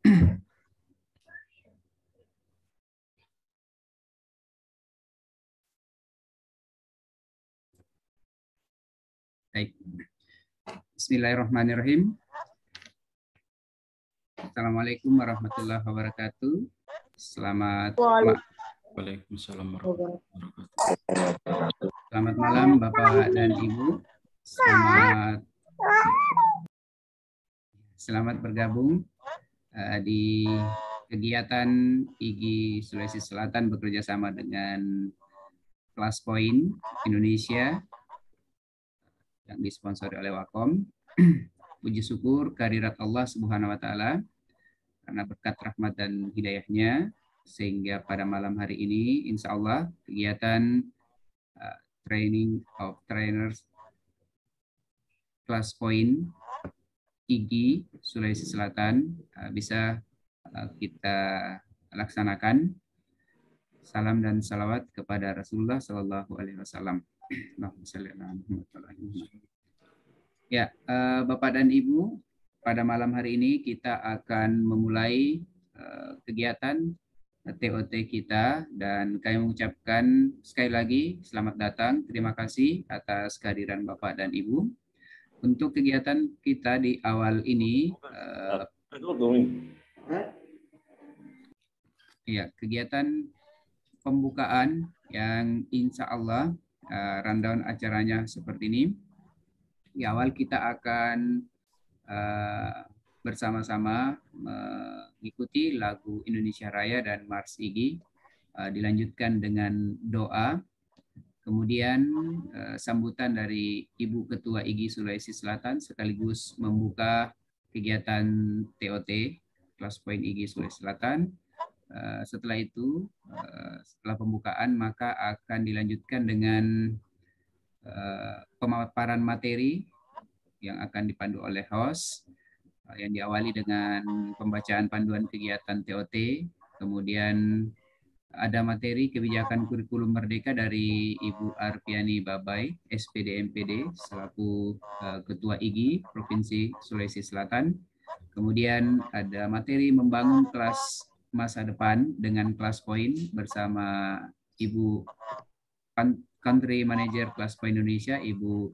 Baik. Bismillahirrahmanirrahim. Assalamualaikum warahmatullahi wabarakatuh. Waalaikumsalam warahmatullahi wabarakatuh. Selamat malam Bapak dan Ibu. Selamat bergabung di kegiatan IGI Sulawesi Selatan bekerja sama dengan Kelas Point Indonesia yang disponsori oleh Wacom. Puji syukur kehadirat Allah Subhanahu wa taala karena berkat rahmat dan hidayahnya sehingga pada malam hari ini insya Allah kegiatan training of trainers Kelas Point IGI Sulawesi Selatan bisa kita laksanakan. Salam dan salawat kepada Rasulullah Sallallahu Alaihi Wasallam. Ya, Bapak dan Ibu, pada malam hari ini kita akan memulai kegiatan TOT kita dan kami mengucapkan sekali lagi selamat datang. Terima kasih atas kehadiran Bapak dan Ibu. Untuk kegiatan kita di awal ini, ya kegiatan pembukaan yang insya Allah rundown acaranya seperti ini. Di awal kita akan bersama-sama mengikuti lagu Indonesia Raya dan Mars IGI, dilanjutkan dengan doa, kemudian sambutan dari Ibu Ketua IGI Sulawesi Selatan sekaligus membuka kegiatan TOT Kelas Point IGI Sulawesi Selatan. Setelah itu, setelah pembukaan maka akan dilanjutkan dengan pemaparan materi yang akan dipandu oleh host, yang diawali dengan pembacaan panduan kegiatan TOT, kemudian ada materi kebijakan kurikulum merdeka dari Ibu Arpiani Babai, SPD MPD, selaku Ketua IGI Provinsi Sulawesi Selatan. Kemudian ada materi membangun kelas masa depan dengan Kelas Point bersama Ibu Country Manager Kelas Point Indonesia, Ibu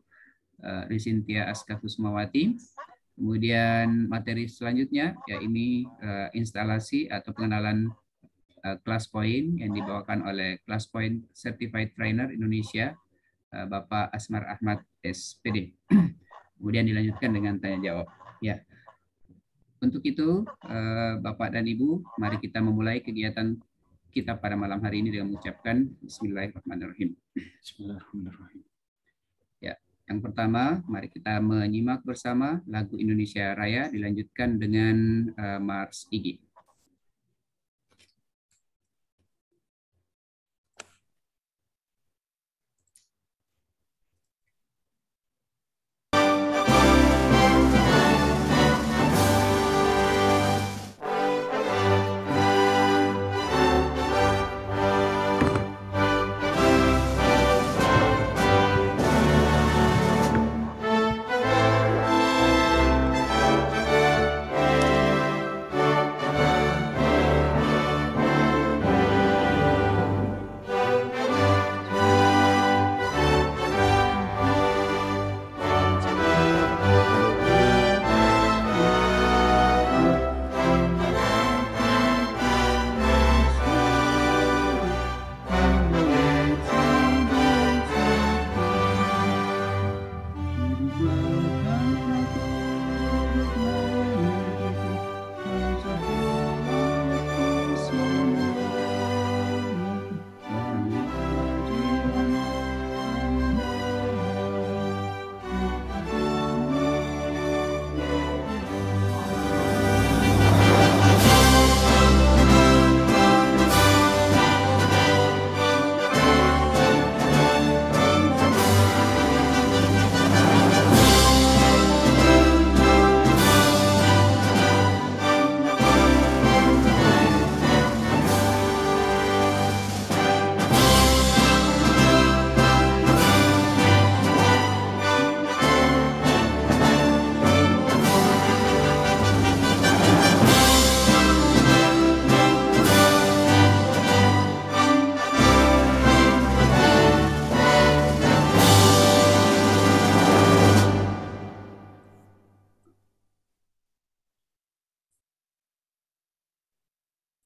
Risintia Aska Kusmawati. Kemudian materi selanjutnya, ya ini instalasi atau pengenalan Kelas Point yang dibawakan oleh Kelas Point Certified Trainer Indonesia, Bapak Asmar Ahmad SPD. Kemudian dilanjutkan dengan tanya jawab. Ya. Untuk itu, Bapak dan Ibu, mari kita memulai kegiatan kita pada malam hari ini dengan mengucapkan Bismillahirrahmanirrahim. Bismillahirrahmanirrahim. Ya, yang pertama, mari kita menyimak bersama lagu Indonesia Raya dilanjutkan dengan Mars IGI.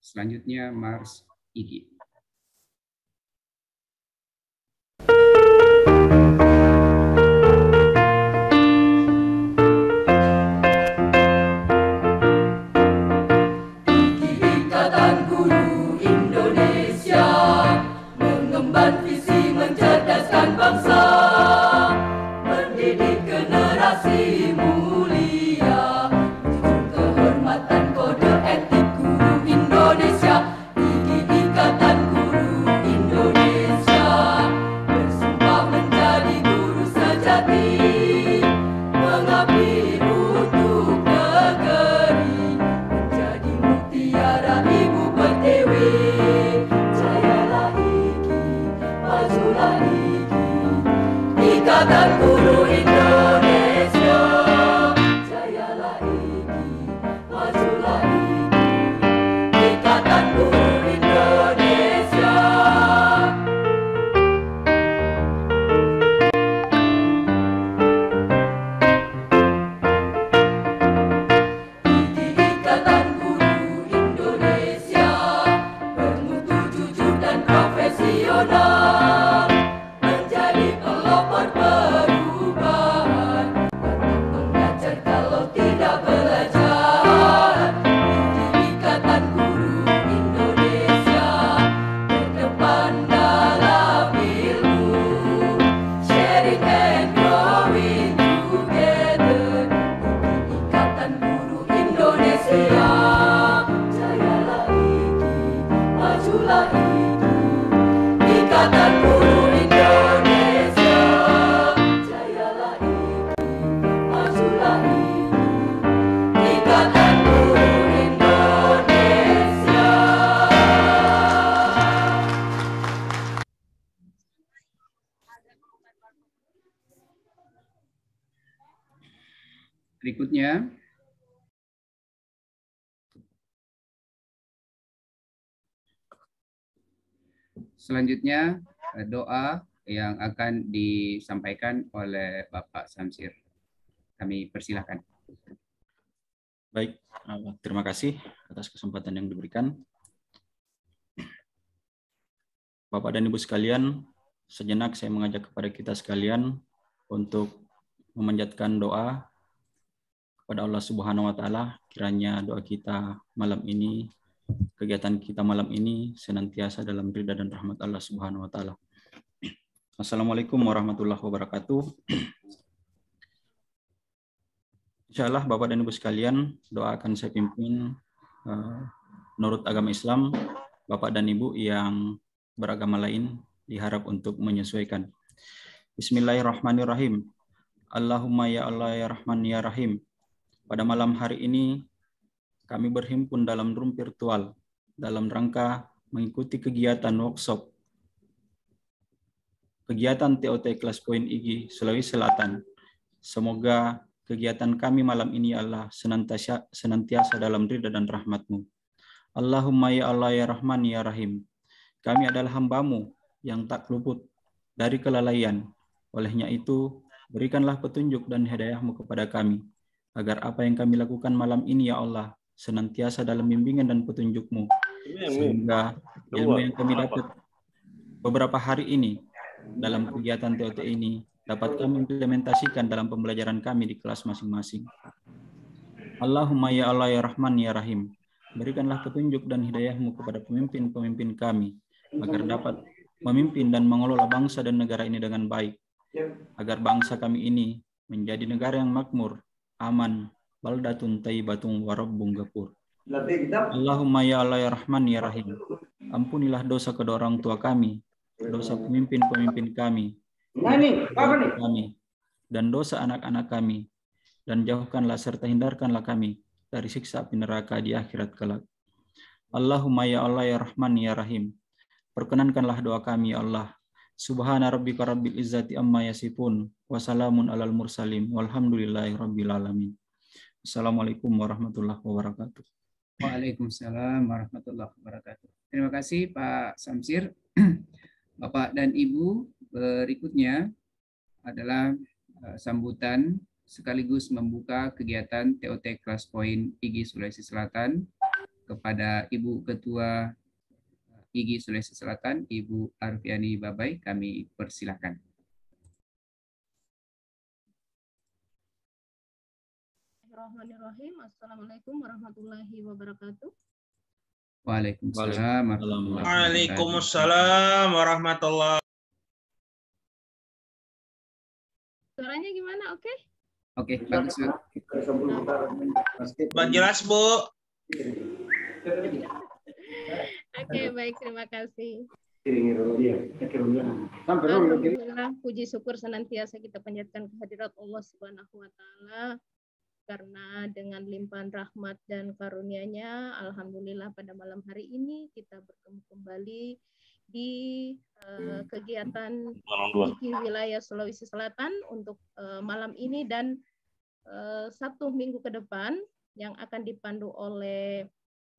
Selanjutnya Mars Igi. Ikatan Guru Indonesia mengemban visi mencerdaskan bangsa, mendidik generasi mulia, menjunjung kehormatan kode etik guru Indonesia. Ikatan Guru Indonesia bersumpah menjadi guru sejati, mengabdi untuk negeri, menjadi mutiara Ibu Pertiwi. Jayalah IGI, majulah IGI, Ikatan Guru Indonesia. Jayalah IGI, majulah IGI, Ikatan Guru Indonesia. Ikatan Guru Indonesia bermutu, jujur dan profesional, menjadi pelopor perubahan, datang mengajar kalau tidak belajar. Ikatan Guru Indonesia terdepan dalam ilmu, sharing and growing together. Ikatan Guru Indonesia. Jayalah IGI, majulah IGI, Ikatan Guru Indonesia. Jayalah IGI, majulah IGI, Ikatan Guru Indonesia. Berikutnya selanjutnya doa yang akan disampaikan oleh Bapak Samsir. Kami persilahkan. Baik, terima kasih atas kesempatan yang diberikan. Bapak dan Ibu sekalian, sejenak saya mengajak kepada kita sekalian untuk memanjatkan doa kepada Allah Subhanahu wa Ta'ala. Kiranya doa kita malam ini, kegiatan kita malam ini senantiasa dalam ridha dan rahmat Allah Subhanahu wa Ta'ala. Assalamualaikum warahmatullahi wabarakatuh. Insyaallah Bapak dan Ibu sekalian, doa akan saya pimpin menurut agama Islam. Bapak dan Ibu yang beragama lain diharap untuk menyesuaikan. Bismillahirrahmanirrahim. Allahumma ya Allah ya Rahman ya Rahim. Pada malam hari ini kami berhimpun dalam room virtual dalam rangka mengikuti kegiatan workshop kegiatan TOT Kelas Poin IGI Sulawesi Selatan. Semoga kegiatan kami malam ini Allah senantiasa dalam ridha dan rahmat-Mu. Allahumma ya Allah ya Rahman ya Rahim. Kami adalah hamba-Mu yang tak luput dari kelalaian. Olehnya itu, berikanlah petunjuk dan hidayah-Mu kepada kami, agar apa yang kami lakukan malam ini ya Allah senantiasa dalam bimbingan dan petunjuk-Mu, sehingga ilmu yang kami dapat beberapa hari ini dalam kegiatan TOT ini dapat kami implementasikan dalam pembelajaran kami di kelas masing-masing. Allahumma ya Allah ya Rahman ya Rahim. Berikanlah petunjuk dan hidayah-Mu kepada pemimpin-pemimpin kami, agar dapat memimpin dan mengelola bangsa dan negara ini dengan baik, agar bangsa kami ini menjadi negara yang makmur, aman, baldatun tayyibatun warabbun ghafur. Allahumma ya Allah ya Rahman ya Rahim. Ampunilah dosa kedua orang tua kami, dosa pemimpin-pemimpin kami, dan dosa anak-anak kami, dan jauhkanlah serta hindarkanlah kami dari siksa api neraka di akhirat kelak. Allahumma ya Allah ya Rahman ya Rahim. Perkenankanlah doa kami ya Allah. Subhana rabbika rabbil izzati amma yasifun wa salamun alal mursalin walhamdulillahi rabbil alamin. Assalamualaikum warahmatullahi wabarakatuh. Waalaikumsalam warahmatullahi wabarakatuh. Terima kasih Pak Samsir. Bapak dan Ibu, berikutnya adalah sambutan sekaligus membuka kegiatan TOT Kelas Poin IGI Sulawesi Selatan kepada Ibu Ketua IGI Sulawesi Selatan, Ibu Arfiani Babai, kami persilahkan. Bismillahirrahmanirrahim. Assalamualaikum warahmatullahi wabarakatuh. Waalaikumsalam. Waalaikumsalam warahmatullahi. Suaranya gimana? Oke? Oke, bagus Bu. Jelas Bu. Oke, baik, terima kasih. Alhamdulillah, puji syukur senantiasa kita panjatkan kehadirat Allah Subhanahu wa taala, karena dengan limpahan rahmat dan karunia-Nya, alhamdulillah pada malam hari ini kita bertemu kembali di kegiatan IGI wilayah Sulawesi Selatan untuk malam ini dan 1 minggu ke depan yang akan dipandu oleh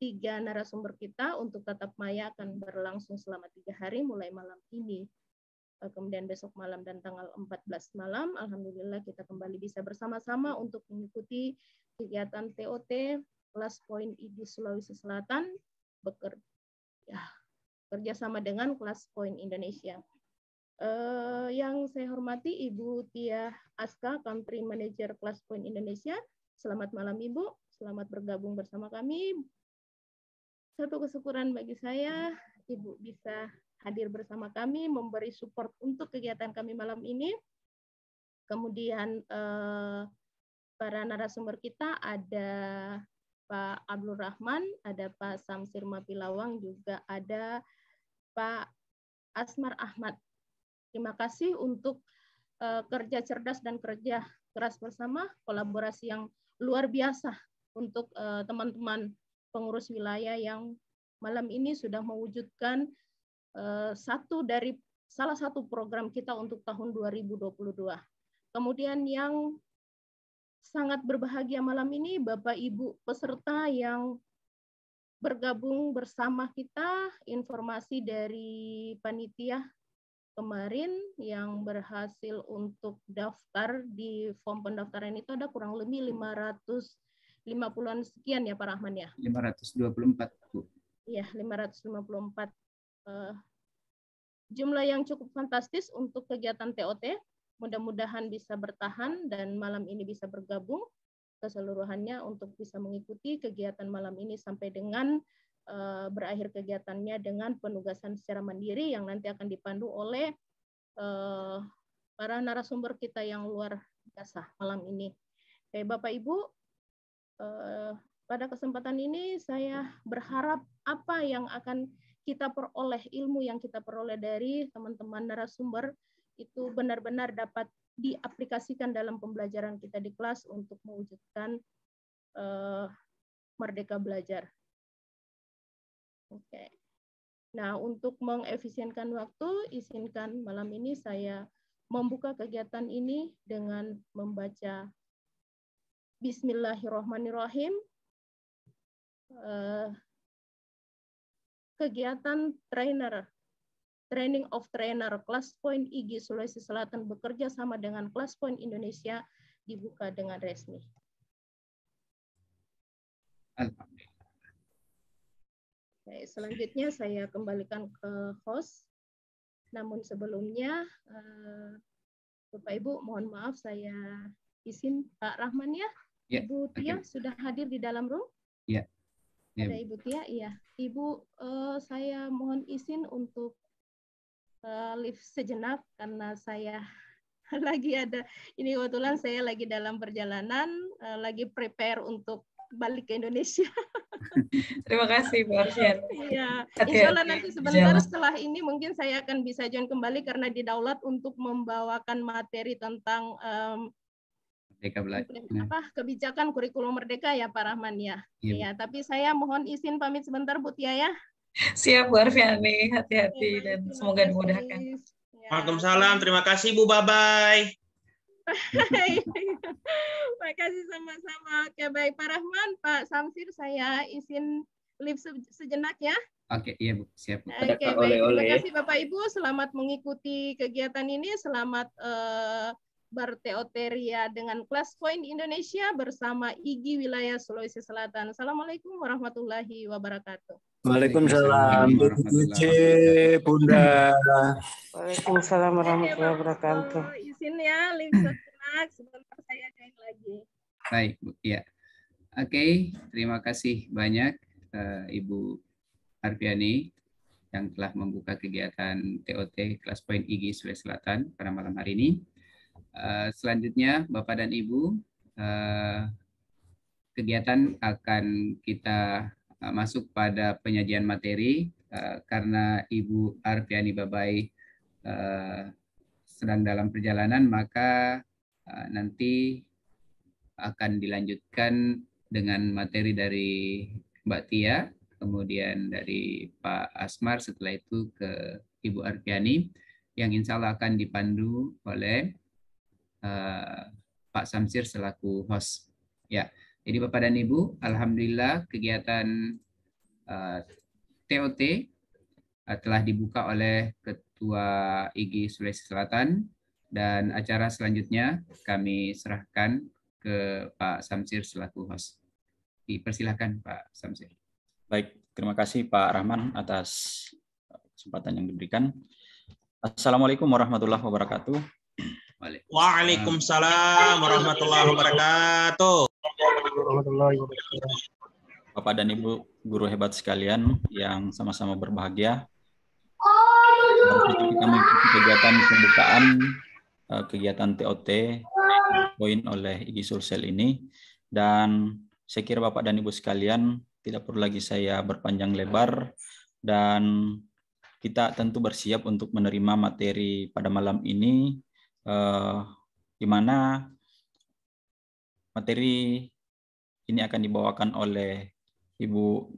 3 narasumber kita untuk tatap maya akan berlangsung selama 3 hari mulai malam ini. Kemudian besok malam dan tanggal 14 malam, alhamdulillah kita kembali bisa bersama-sama untuk mengikuti kegiatan TOT Kelas Poin IGI Sulawesi Selatan kerjasama dengan Kelas Poin Indonesia. Yang saya hormati Ibu Tia Aska, Country Manager Kelas Poin Indonesia. Selamat malam Ibu, selamat bergabung bersama kami. Satu kesyukuran bagi saya, Ibu bisa hadir bersama kami, memberi support untuk kegiatan kami malam ini. Kemudian para narasumber kita ada Pak Abdul Rahman, ada Pak Samsir Mapilawang, juga ada Pak Asmar Ahmad. Terima kasih untuk kerja cerdas dan kerja keras bersama, kolaborasi yang luar biasa untuk teman-teman pengurus wilayah yang malam ini sudah mewujudkan salah satu program kita untuk tahun 2022. Kemudian yang sangat berbahagia malam ini Bapak Ibu peserta yang bergabung bersama kita, informasi dari panitia kemarin yang berhasil untuk daftar di form pendaftaran itu ada kurang lebih 550-an sekian ya Pak Rahman ya? 524 Bu. Iya, 554. Jumlah yang cukup fantastis untuk kegiatan TOT. Mudah-mudahan bisa bertahan dan malam ini bisa bergabung keseluruhannya untuk bisa mengikuti kegiatan malam ini sampai dengan berakhir kegiatannya dengan penugasan secara mandiri yang nanti akan dipandu oleh para narasumber kita yang luar biasa malam ini. Oke, Bapak Ibu, pada kesempatan ini saya berharap apa yang akan kita peroleh, ilmu yang kita peroleh dari teman-teman narasumber itu benar-benar dapat diaplikasikan dalam pembelajaran kita di kelas untuk mewujudkan merdeka belajar. Oke. Nah, untuk mengefisienkan waktu, izinkan malam ini saya membuka kegiatan ini dengan membaca Bismillahirrahmanirrahim. Kegiatan Training of Trainer Kelas Poin IGI Sulawesi Selatan bekerja sama dengan Kelas Poin Indonesia dibuka dengan resmi. Alhamdulillah. Oke, selanjutnya saya kembalikan ke host. Namun sebelumnya, Bapak Ibu, mohon maaf saya izin Pak Rahman ya. Ya, Ibu Tia sudah hadir di dalam room? Ya. Ya. Ada Ibu Tia? Iya. Ibu, saya mohon izin untuk live sejenak karena saya lagi ada, ini kebetulan saya lagi dalam perjalanan, lagi prepare untuk balik ke Indonesia. Terima kasih Bu Arfian. Iya, insya Allah nanti sebentar setelah ini mungkin saya akan bisa join kembali karena didaulat untuk membawakan materi tentang kebijakan kurikulum merdeka ya Pak Rahman ya. Iya, tapi saya mohon izin pamit sebentar Bu Tia ya. Siap Bu Arfiani, hati-hati dan semoga dimudahkan. Waalaikumsalam, terima kasih Bu, bye-bye. Terima kasih sama-sama. Oke, baik Pak Rahman, Pak Samsir, saya izin live sejenak ya. Oke, iya Bu, siap. Oke, baik. Terima kasih Bapak Ibu, selamat mengikuti kegiatan ini, selamat Akbar TOT Ria dengan kelas poin Indonesia bersama IGI wilayah Sulawesi Selatan. Assalamualaikum warahmatullahi wabarakatuh. Waalaikumsalam. warahmatullahi Bunda. Waalaikumsalam warahmatullahi wabarakatuh. Izin ya, Lim Setenak, sebentar saya join lagi. Baik, Bu. Ya. Oke, terima kasih banyak Ibu Arfiani yang telah membuka kegiatan TOT kelas poin IGI Sulawesi Selatan pada malam hari ini. Selanjutnya, Bapak dan Ibu, kegiatan akan kita masuk pada penyajian materi karena Ibu Arfiani Babai sedang dalam perjalanan, maka nanti akan dilanjutkan dengan materi dari Mbak Tia, kemudian dari Pak Asmar, setelah itu ke Ibu Arfiani, yang insya Allah akan dipandu oleh Pak Samsir selaku host. Ya, jadi Bapak dan Ibu, alhamdulillah kegiatan TOT telah dibuka oleh Ketua IGI Sulawesi Selatan, dan acara selanjutnya kami serahkan ke Pak Samsir selaku host. Dipersilahkan Pak Samsir. Baik, terima kasih Pak Rahman atas kesempatan yang diberikan. Assalamualaikum warahmatullahi wabarakatuh. Waalaikumsalam warahmatullahi wabarakatuh. Bapak dan Ibu guru hebat sekalian yang sama-sama berbahagia. Baru saja kita mengikuti kegiatan pembukaan kegiatan TOT poin oleh IGI Sulsel ini, dan saya kira Bapak dan Ibu sekalian tidak perlu lagi saya berpanjang lebar, dan kita tentu bersiap untuk menerima materi pada malam ini, di mana materi ini akan dibawakan oleh Ibu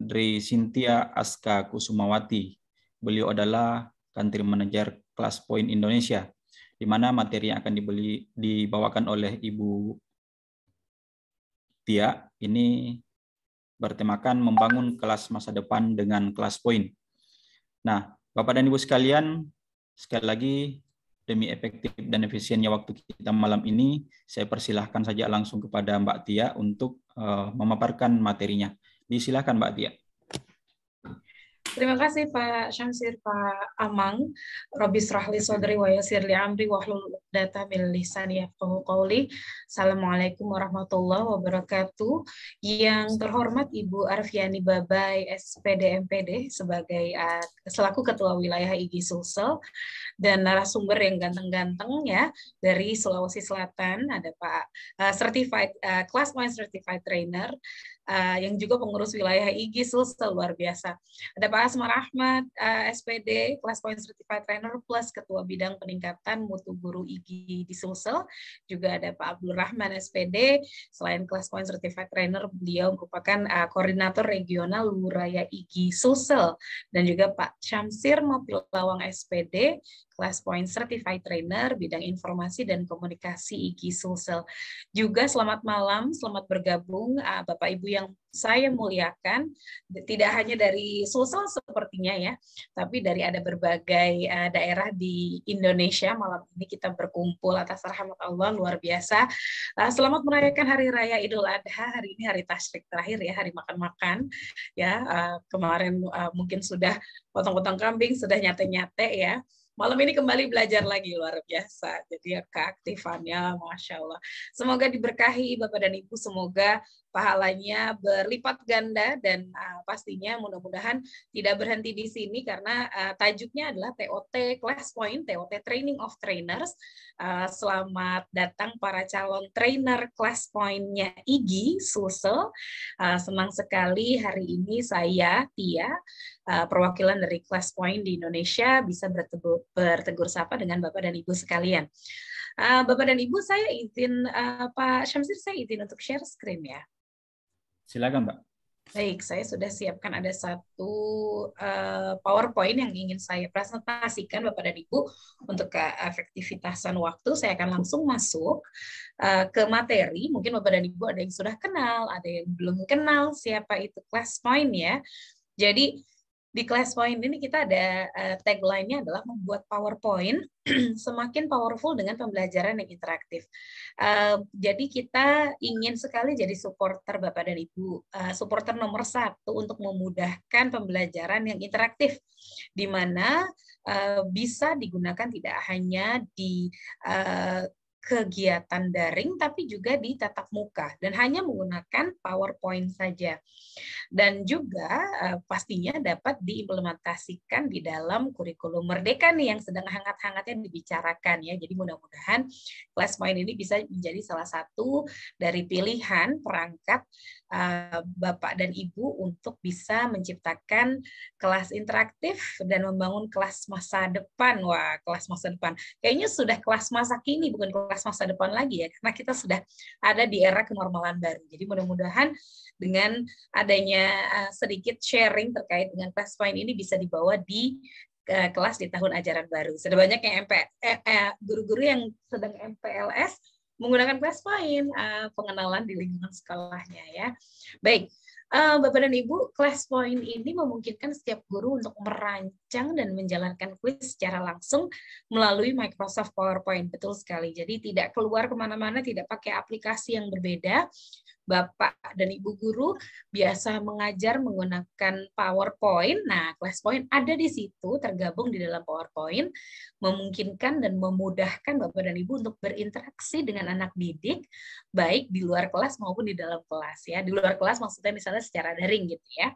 Dri Sintia Aska Kusumawati. Beliau adalah Country Manager Kelas Poin Indonesia, di mana materi yang akan dibawakan oleh Ibu Tia ini bertemakan membangun kelas masa depan dengan kelas poin. Nah, Bapak dan Ibu sekalian, sekali lagi demi efektif dan efisiennya waktu kita malam ini, saya persilahkan saja langsung kepada Mbak Tia untuk memaparkan materinya. Disilakan Mbak Tia. Terima kasih Pak Syamsir, Pak Amang. Rabbi shrahli sodri wa yassir li amri wahlul 'uqdatam min lisani yafqahu qawli. Assalamualaikum warahmatullahi wabarakatuh. Yang terhormat Ibu Arfiani Babai, SPD MPD sebagai selaku Ketua Wilayah IGI Sulsel, dan narasumber yang ganteng-ganteng ya dari Sulawesi Selatan, ada Pak Certified Class Point Certified Trainer, yang juga pengurus wilayah IGI Sulsel, luar biasa. Ada Pak Asmar Ahmad, SPD, Class Point Certified Trainer plus Ketua Bidang Peningkatan Mutu Guru IGI di Sulsel. Juga ada Pak Abdul Rahman, SPD, selain Class Point Certified Trainer, beliau merupakan Koordinator Regional Luraya IGI Sulsel. Dan juga Pak Syamsir Mopilawang, SPD, Class Point Certified Trainer, Bidang Informasi dan Komunikasi IGI Sulsel. Juga selamat malam, selamat bergabung Bapak Ibu yang saya muliakan, tidak hanya dari Sulsel sepertinya ya, tapi dari ada berbagai daerah di Indonesia. Malam ini kita berkumpul atas rahmat Allah, luar biasa. Selamat merayakan Hari Raya Idul Adha. Hari ini hari tasyrik terakhir ya, hari makan-makan ya. Kemarin mungkin sudah potong-potong kambing, sudah nyate-nyate ya. Malam ini kembali belajar lagi, luar biasa. Jadi ya keaktifannya, Masya Allah. Semoga diberkahi Bapak dan Ibu, semoga pahalanya berlipat ganda, dan pastinya mudah-mudahan tidak berhenti di sini, karena tajuknya adalah TOT Class Point, TOT Training of Trainers. Selamat datang para calon trainer Class Point-nya IGI Sulsel. Senang sekali hari ini saya, Tia, perwakilan dari Class Point di Indonesia, bisa bertegur sapa dengan Bapak dan Ibu sekalian. Bapak dan Ibu, saya izin, Pak Syamsir, saya izin untuk share screen ya. Silakan, Mbak. Baik, saya sudah siapkan ada satu PowerPoint yang ingin saya presentasikan Bapak dan Ibu untuk keefektivitasan waktu. Saya akan langsung masuk ke materi. Mungkin Bapak dan Ibu ada yang sudah kenal, ada yang belum kenal siapa itu Class Point ya. Jadi Di ClassPoint ini kita ada tagline-nya adalah membuat PowerPoint semakin powerful dengan pembelajaran yang interaktif. Jadi kita ingin sekali jadi supporter Bapak dan Ibu, supporter nomor 1 untuk memudahkan pembelajaran yang interaktif, di mana bisa digunakan tidak hanya di kegiatan daring, tapi juga di tatap muka, dan hanya menggunakan PowerPoint saja. Dan juga pastinya dapat diimplementasikan di dalam kurikulum Merdeka nih yang sedang hangat-hangatnya dibicarakan ya. Jadi mudah-mudahan ClassPoint ini bisa menjadi salah satu dari pilihan perangkat Bapak dan Ibu untuk bisa menciptakan kelas interaktif dan membangun kelas masa depan. Wah, kelas masa depan. Kayaknya sudah kelas masa kini, bukan kelas masa depan lagi ya, karena kita sudah ada di era kenormalan baru. Jadi mudah-mudahan dengan adanya sedikit sharing terkait dengan ClassPoint ini bisa dibawa di kelas di tahun ajaran baru. Sudah banyak yang guru-guru yang sedang MPLS menggunakan ClassPoint, pengenalan di lingkungan sekolahnya ya. Baik, Bapak dan Ibu, ClassPoint ini memungkinkan setiap guru untuk merancang dan menjalankan kuis secara langsung melalui Microsoft PowerPoint. Betul sekali. Jadi tidak keluar kemana-mana, tidak pakai aplikasi yang berbeda. Bapak dan Ibu guru biasa mengajar menggunakan PowerPoint. Nah, ClassPoint ada di situ, tergabung di dalam PowerPoint, memungkinkan dan memudahkan Bapak dan Ibu untuk berinteraksi dengan anak didik, baik di luar kelas maupun di dalam kelas ya. Di luar kelas maksudnya misalnya secara daring gitu ya.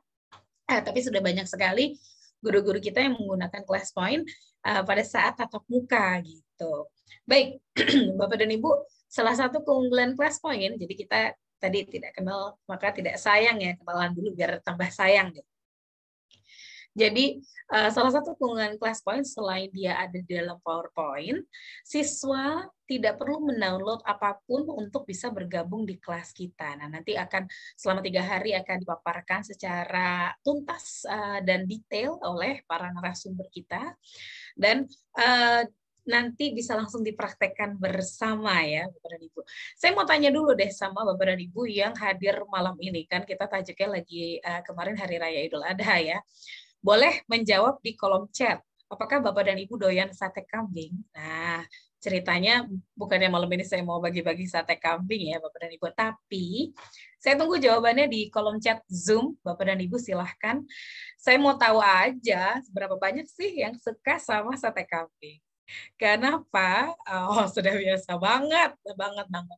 Tapi sudah banyak sekali guru-guru kita yang menggunakan ClassPoint pada saat tatap muka gitu. Baik, Bapak dan Ibu, salah satu keunggulan ClassPoint, jadi kita tadi tidak kenal, maka tidak sayang ya, kenalan dulu biar tambah sayang. Jadi salah satu keunggulan ClassPoint selain dia ada di dalam PowerPoint, siswa tidak perlu mendownload apapun untuk bisa bergabung di kelas kita. Nah, nanti akan selama 3 hari akan dipaparkan secara tuntas dan detail oleh para narasumber kita. Dan nanti bisa langsung dipraktekkan bersama ya Bapak dan Ibu. Saya mau tanya dulu deh sama Bapak dan Ibu yang hadir malam ini, kan kita tajuknya lagi kemarin Hari Raya Idul Adha ya. Boleh menjawab di kolom chat, apakah Bapak dan Ibu doyan sate kambing? Nah, ceritanya bukannya malam ini saya mau bagi-bagi sate kambing ya Bapak dan Ibu, tapi saya tunggu jawabannya di kolom chat Zoom. Bapak dan Ibu silahkan. Saya mau tahu aja seberapa banyak sih yang suka sama sate kambing. Kenapa? Oh, sudah biasa banget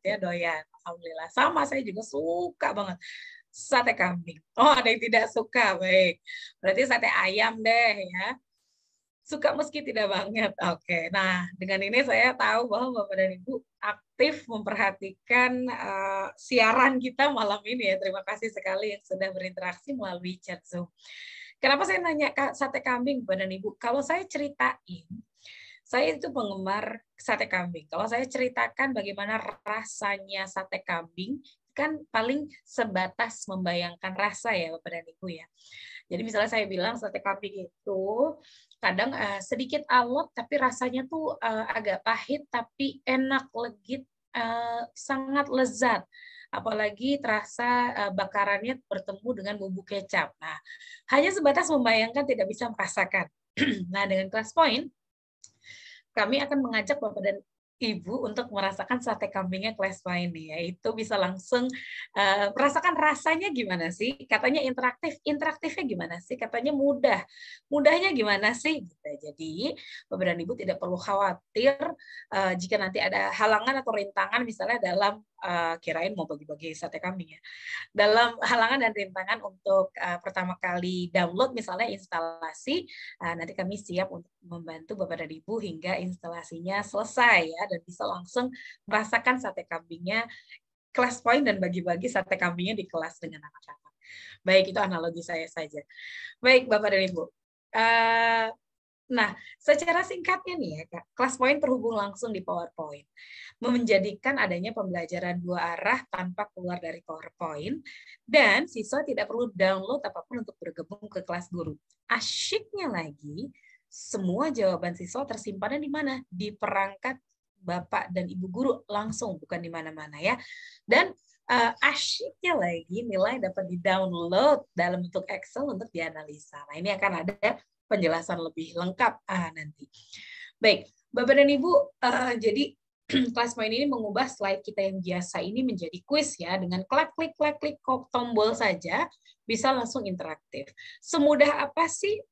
ya doyan. Alhamdulillah. Sama, saya juga suka banget sate kambing. Oh, ada yang tidak suka, baik. Berarti sate ayam deh ya. Suka meski tidak banget. Oke. Nah, dengan ini saya tahu bahwa Bapak dan Ibu aktif memperhatikan siaran kita malam ini ya. Terima kasih sekali yang sudah berinteraksi melalui chat Zoom. Kenapa saya nanya sate kambing Bapak dan Ibu? Kalau saya ceritain, saya itu penggemar sate kambing. Kalau saya ceritakan bagaimana rasanya sate kambing, kan paling sebatas membayangkan rasa ya Bapak dan Ibu ya. Jadi misalnya saya bilang sate kambing itu kadang sedikit alot, tapi rasanya tuh agak pahit, tapi enak, legit, sangat lezat. Apalagi terasa bakarannya bertemu dengan bumbu kecap. Nah, hanya sebatas membayangkan, tidak bisa merasakan. Nah, dengan ClassPoint, kami akan mengajak Bapak dan Ibu untuk merasakan sate kambingnya ClassPoint nih, yaitu bisa langsung merasakan rasanya gimana sih? Katanya interaktif, interaktifnya gimana sih? Katanya mudah, mudahnya gimana sih? Gitu. Jadi Bapak dan Ibu tidak perlu khawatir jika nanti ada halangan atau rintangan, misalnya dalam kirain mau bagi-bagi sate kambing ya, dalam halangan dan rintangan untuk pertama kali download misalnya instalasi, nanti kami siap untuk membantu Bapak dan Ibu hingga instalasinya selesai ya, dan bisa langsung merasakan sate kambingnya ClassPoint dan bagi-bagi sate kambingnya di kelas dengan anak-anak. Baik, itu analogi saya saja. Baik Bapak dan Ibu. Nah, secara singkatnya nih ya, Kak, ClassPoint terhubung langsung di PowerPoint, menjadikan adanya pembelajaran 2 arah tanpa keluar dari PowerPoint, dan siswa tidak perlu download apapun untuk bergabung ke kelas guru. Asyiknya lagi, semua jawaban siswa tersimpan di mana? Di perangkat Bapak dan Ibu guru langsung, bukan di mana-mana ya. Dan asyiknya lagi nilai dapat di-download dalam bentuk Excel untuk dianalisa. Nah, ini akan ada penjelasan lebih lengkap nanti. Baik, Bapak dan Ibu, jadi kelas point ini mengubah slide kita yang biasa ini menjadi kuis ya, dengan klik tombol saja bisa langsung interaktif. Semudah apa sih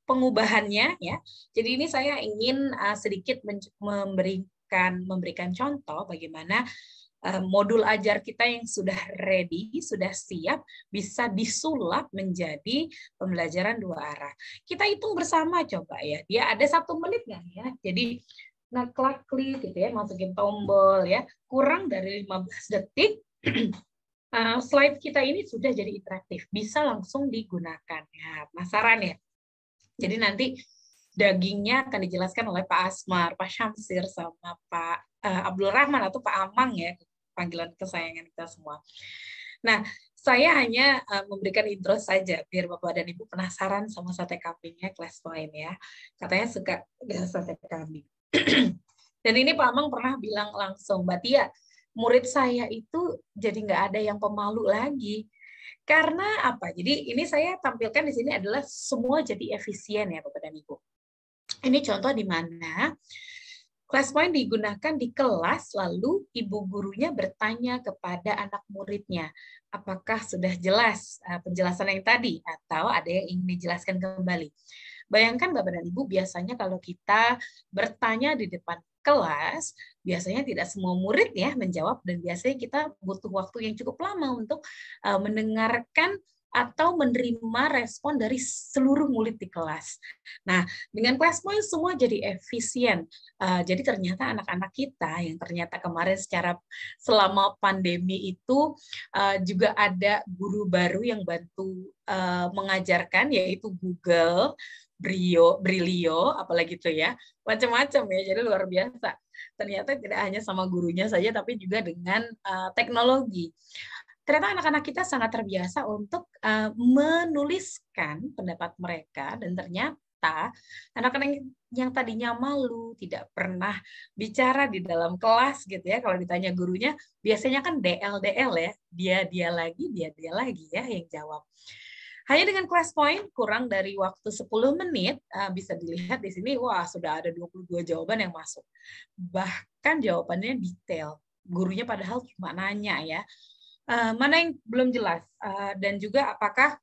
pengubahannya ya? Jadi ini saya ingin sedikit memberikan contoh bagaimana modul ajar kita yang sudah ready, sudah siap, bisa disulap menjadi pembelajaran 2 arah. Kita hitung bersama coba ya. Dia ada 1 menit nggak ya? Jadi klik gitu ya, masukin tombol ya. Kurang dari 15 detik, slide kita ini sudah jadi interaktif. Bisa langsung digunakan. Ya, penasaran ya? Jadi nanti dagingnya akan dijelaskan oleh Pak Asmar, Pak Syamsir, sama Pak Abdul Rahman atau Pak Amang ya, panggilan kesayangan kita semua. Nah, saya hanya memberikan intro saja biar Bapak dan Ibu penasaran sama sate kambingnya Class Point ya. Katanya suka sate kambing. Dan ini Pak Amang pernah bilang langsung, Mbak Tia, murid saya itu jadi nggak ada yang pemalu lagi. Karena apa? Jadi ini saya tampilkan di sini adalah semua jadi efisien ya Bapak dan Ibu. Ini contoh di mana Class Point digunakan di kelas, lalu ibu gurunya bertanya kepada anak muridnya, apakah sudah jelas penjelasan yang tadi, atau ada yang ingin dijelaskan kembali. Bayangkan Bapak dan Ibu, biasanya kalau kita bertanya di depan kelas, biasanya tidak semua murid ya menjawab, dan biasanya kita butuh waktu yang cukup lama untuk mendengarkan atau menerima respon dari seluruh murid di kelas. Nah, dengan Class Point semua jadi efisien. Jadi ternyata anak-anak kita yang ternyata kemarin selama pandemi itu juga ada guru baru yang bantu mengajarkan, yaitu Google, Brilio, apalagi itu ya, macam-macam ya, jadi luar biasa. Ternyata tidak hanya sama gurunya saja, tapi juga dengan teknologi. Ternyata anak-anak kita sangat terbiasa untuk menuliskan pendapat mereka, dan ternyata anak-anak yang tadinya malu, tidak pernah bicara di dalam kelas gitu ya, kalau ditanya gurunya, biasanya kan DL ya, dia lagi ya yang jawab. Hanya dengan Class Point, kurang dari waktu 10 menit, bisa dilihat di sini, wah sudah ada 22 jawaban yang masuk. Bahkan jawabannya detail. Gurunya padahal cuma nanya ya, mana yang belum jelas, dan juga apakah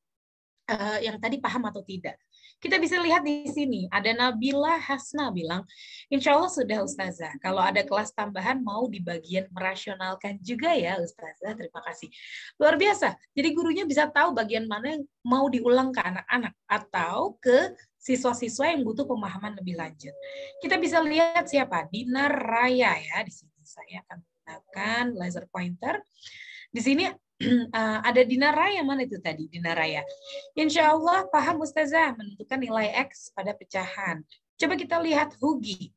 yang tadi paham atau tidak. Kita bisa lihat di sini, ada Nabila Hasna bilang, insya Allah sudah Ustazah, kalau ada kelas tambahan mau di bagian merasionalkan juga ya Ustazah, terima kasih. Luar biasa, jadi gurunya bisa tahu bagian mana yang mau diulang ke anak-anak, atau ke siswa-siswa yang butuh pemahaman lebih lanjut. Kita bisa lihat siapa, Dinar Raya ya, di sini saya akan menggunakan laser pointer. Di sini ada Dinar Raya, mana itu tadi Dinar Raya? Insya Allah paham Ustazah, menentukan nilai X pada pecahan. Coba kita lihat Hugi.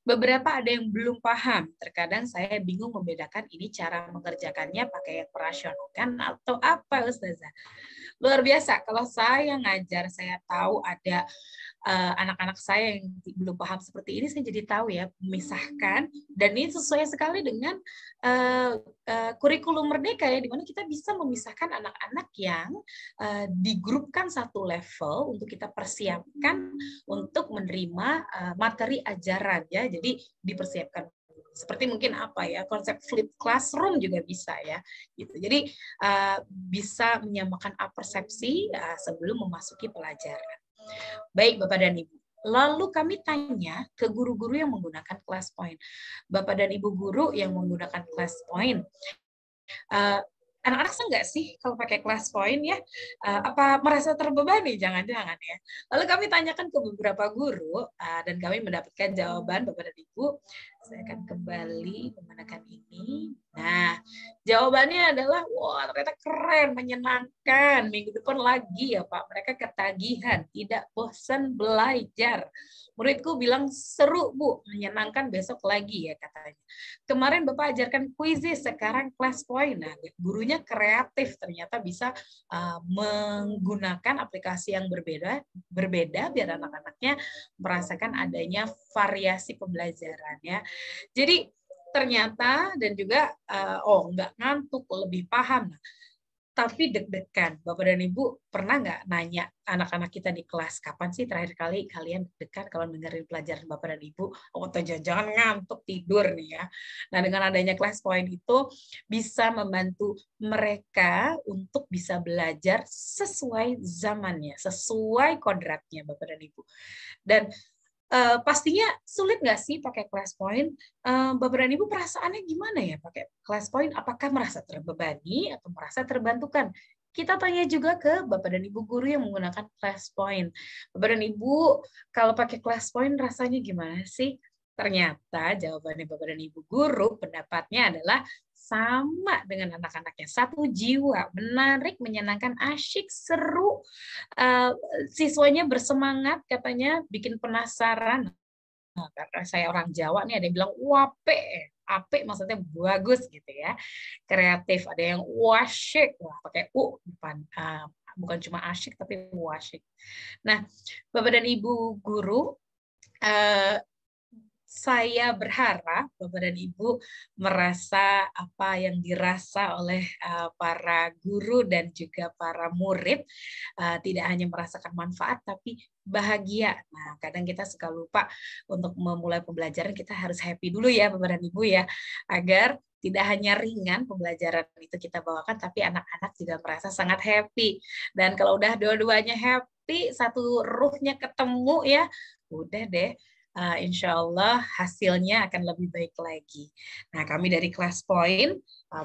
Beberapa ada yang belum paham. Terkadang saya bingung membedakan ini cara mengerjakannya pakai yang merasionalkan atau apa Ustazah. Luar biasa, kalau saya ngajar, saya tahu ada anak-anak saya yang belum paham seperti ini, saya jadi tahu ya, memisahkan, dan ini sesuai sekali dengan kurikulum Merdeka ya, di mana kita bisa memisahkan anak-anak yang digrupkan satu level untuk kita persiapkan untuk menerima materi ajaran ya, jadi dipersiapkan. Seperti mungkin apa ya, konsep flip classroom juga bisa ya, gitu. Jadi bisa menyamakan persepsi sebelum memasuki pelajaran. Baik Bapak dan Ibu, lalu kami tanya ke guru-guru yang menggunakan Class Point. Bapak dan Ibu guru yang menggunakan Class Point, anak-anak enggak sih kalau pakai Class Point ya? Apa merasa terbebani? Jangan-jangan ya. Lalu kami tanyakan ke beberapa guru dan kami mendapatkan jawaban Bapak dan Ibu. Saya akan kembali menggunakan ini. Nah, jawabannya adalah, wah ternyata keren, menyenangkan. Minggu depan lagi ya Pak, mereka ketagihan, tidak bosan belajar. Muridku bilang, seru Bu, menyenangkan, besok lagi ya katanya. Kemarin Bapak ajarkan kuisis, sekarang Class Point. Nah, gurunya kreatif, ternyata bisa menggunakan aplikasi yang berbeda biar anak-anaknya merasakan adanya variasi pembelajaran ya. Jadi ternyata dan juga nggak ngantuk, lebih paham. Tapi deg-degan. Bapak dan Ibu pernah nggak nanya anak-anak kita di kelas, kapan sih terakhir kali kalian deg-degan kalau dengerin pelajaran Bapak dan Ibu? Atau jangan-jangan ngantuk tidur nih ya. Nah, dengan adanya Class Point itu bisa membantu mereka untuk bisa belajar sesuai zamannya, sesuai kodratnya Bapak dan Ibu. Dan pastinya sulit nggak sih pakai Class Point? Bapak dan Ibu perasaannya gimana ya pakai Class Point? Apakah merasa terbebani atau merasa terbantukan? Kita tanya juga ke Bapak dan Ibu guru yang menggunakan Class Point. Bapak dan Ibu kalau pakai Class Point rasanya gimana sih? Ternyata jawabannya Bapak dan Ibu guru pendapatnya adalah sama dengan anak-anaknya, satu jiwa, menarik, menyenangkan, asyik, seru, siswanya bersemangat, katanya bikin penasaran. Nah, karena saya orang Jawa nih, ada yang bilang wape, ape maksudnya bagus gitu ya, kreatif, ada yang wasyik, wah pakai u depan, bukan cuma asyik tapi wasyik. Nah, Bapak dan Ibu guru, saya berharap Bapak dan Ibu merasa apa yang dirasa oleh para guru dan juga para murid, tidak hanya merasakan manfaat tapi bahagia. Nah, kadang kita suka lupa untuk memulai pembelajaran, kita harus happy dulu ya Bapak dan Ibu ya, agar tidak hanya ringan pembelajaran itu kita bawakan, tapi anak-anak juga merasa sangat happy. Dan kalau udah dua-duanya happy, satu ruhnya ketemu ya, udah deh, insya Allah hasilnya akan lebih baik lagi. Nah, kami dari Class Point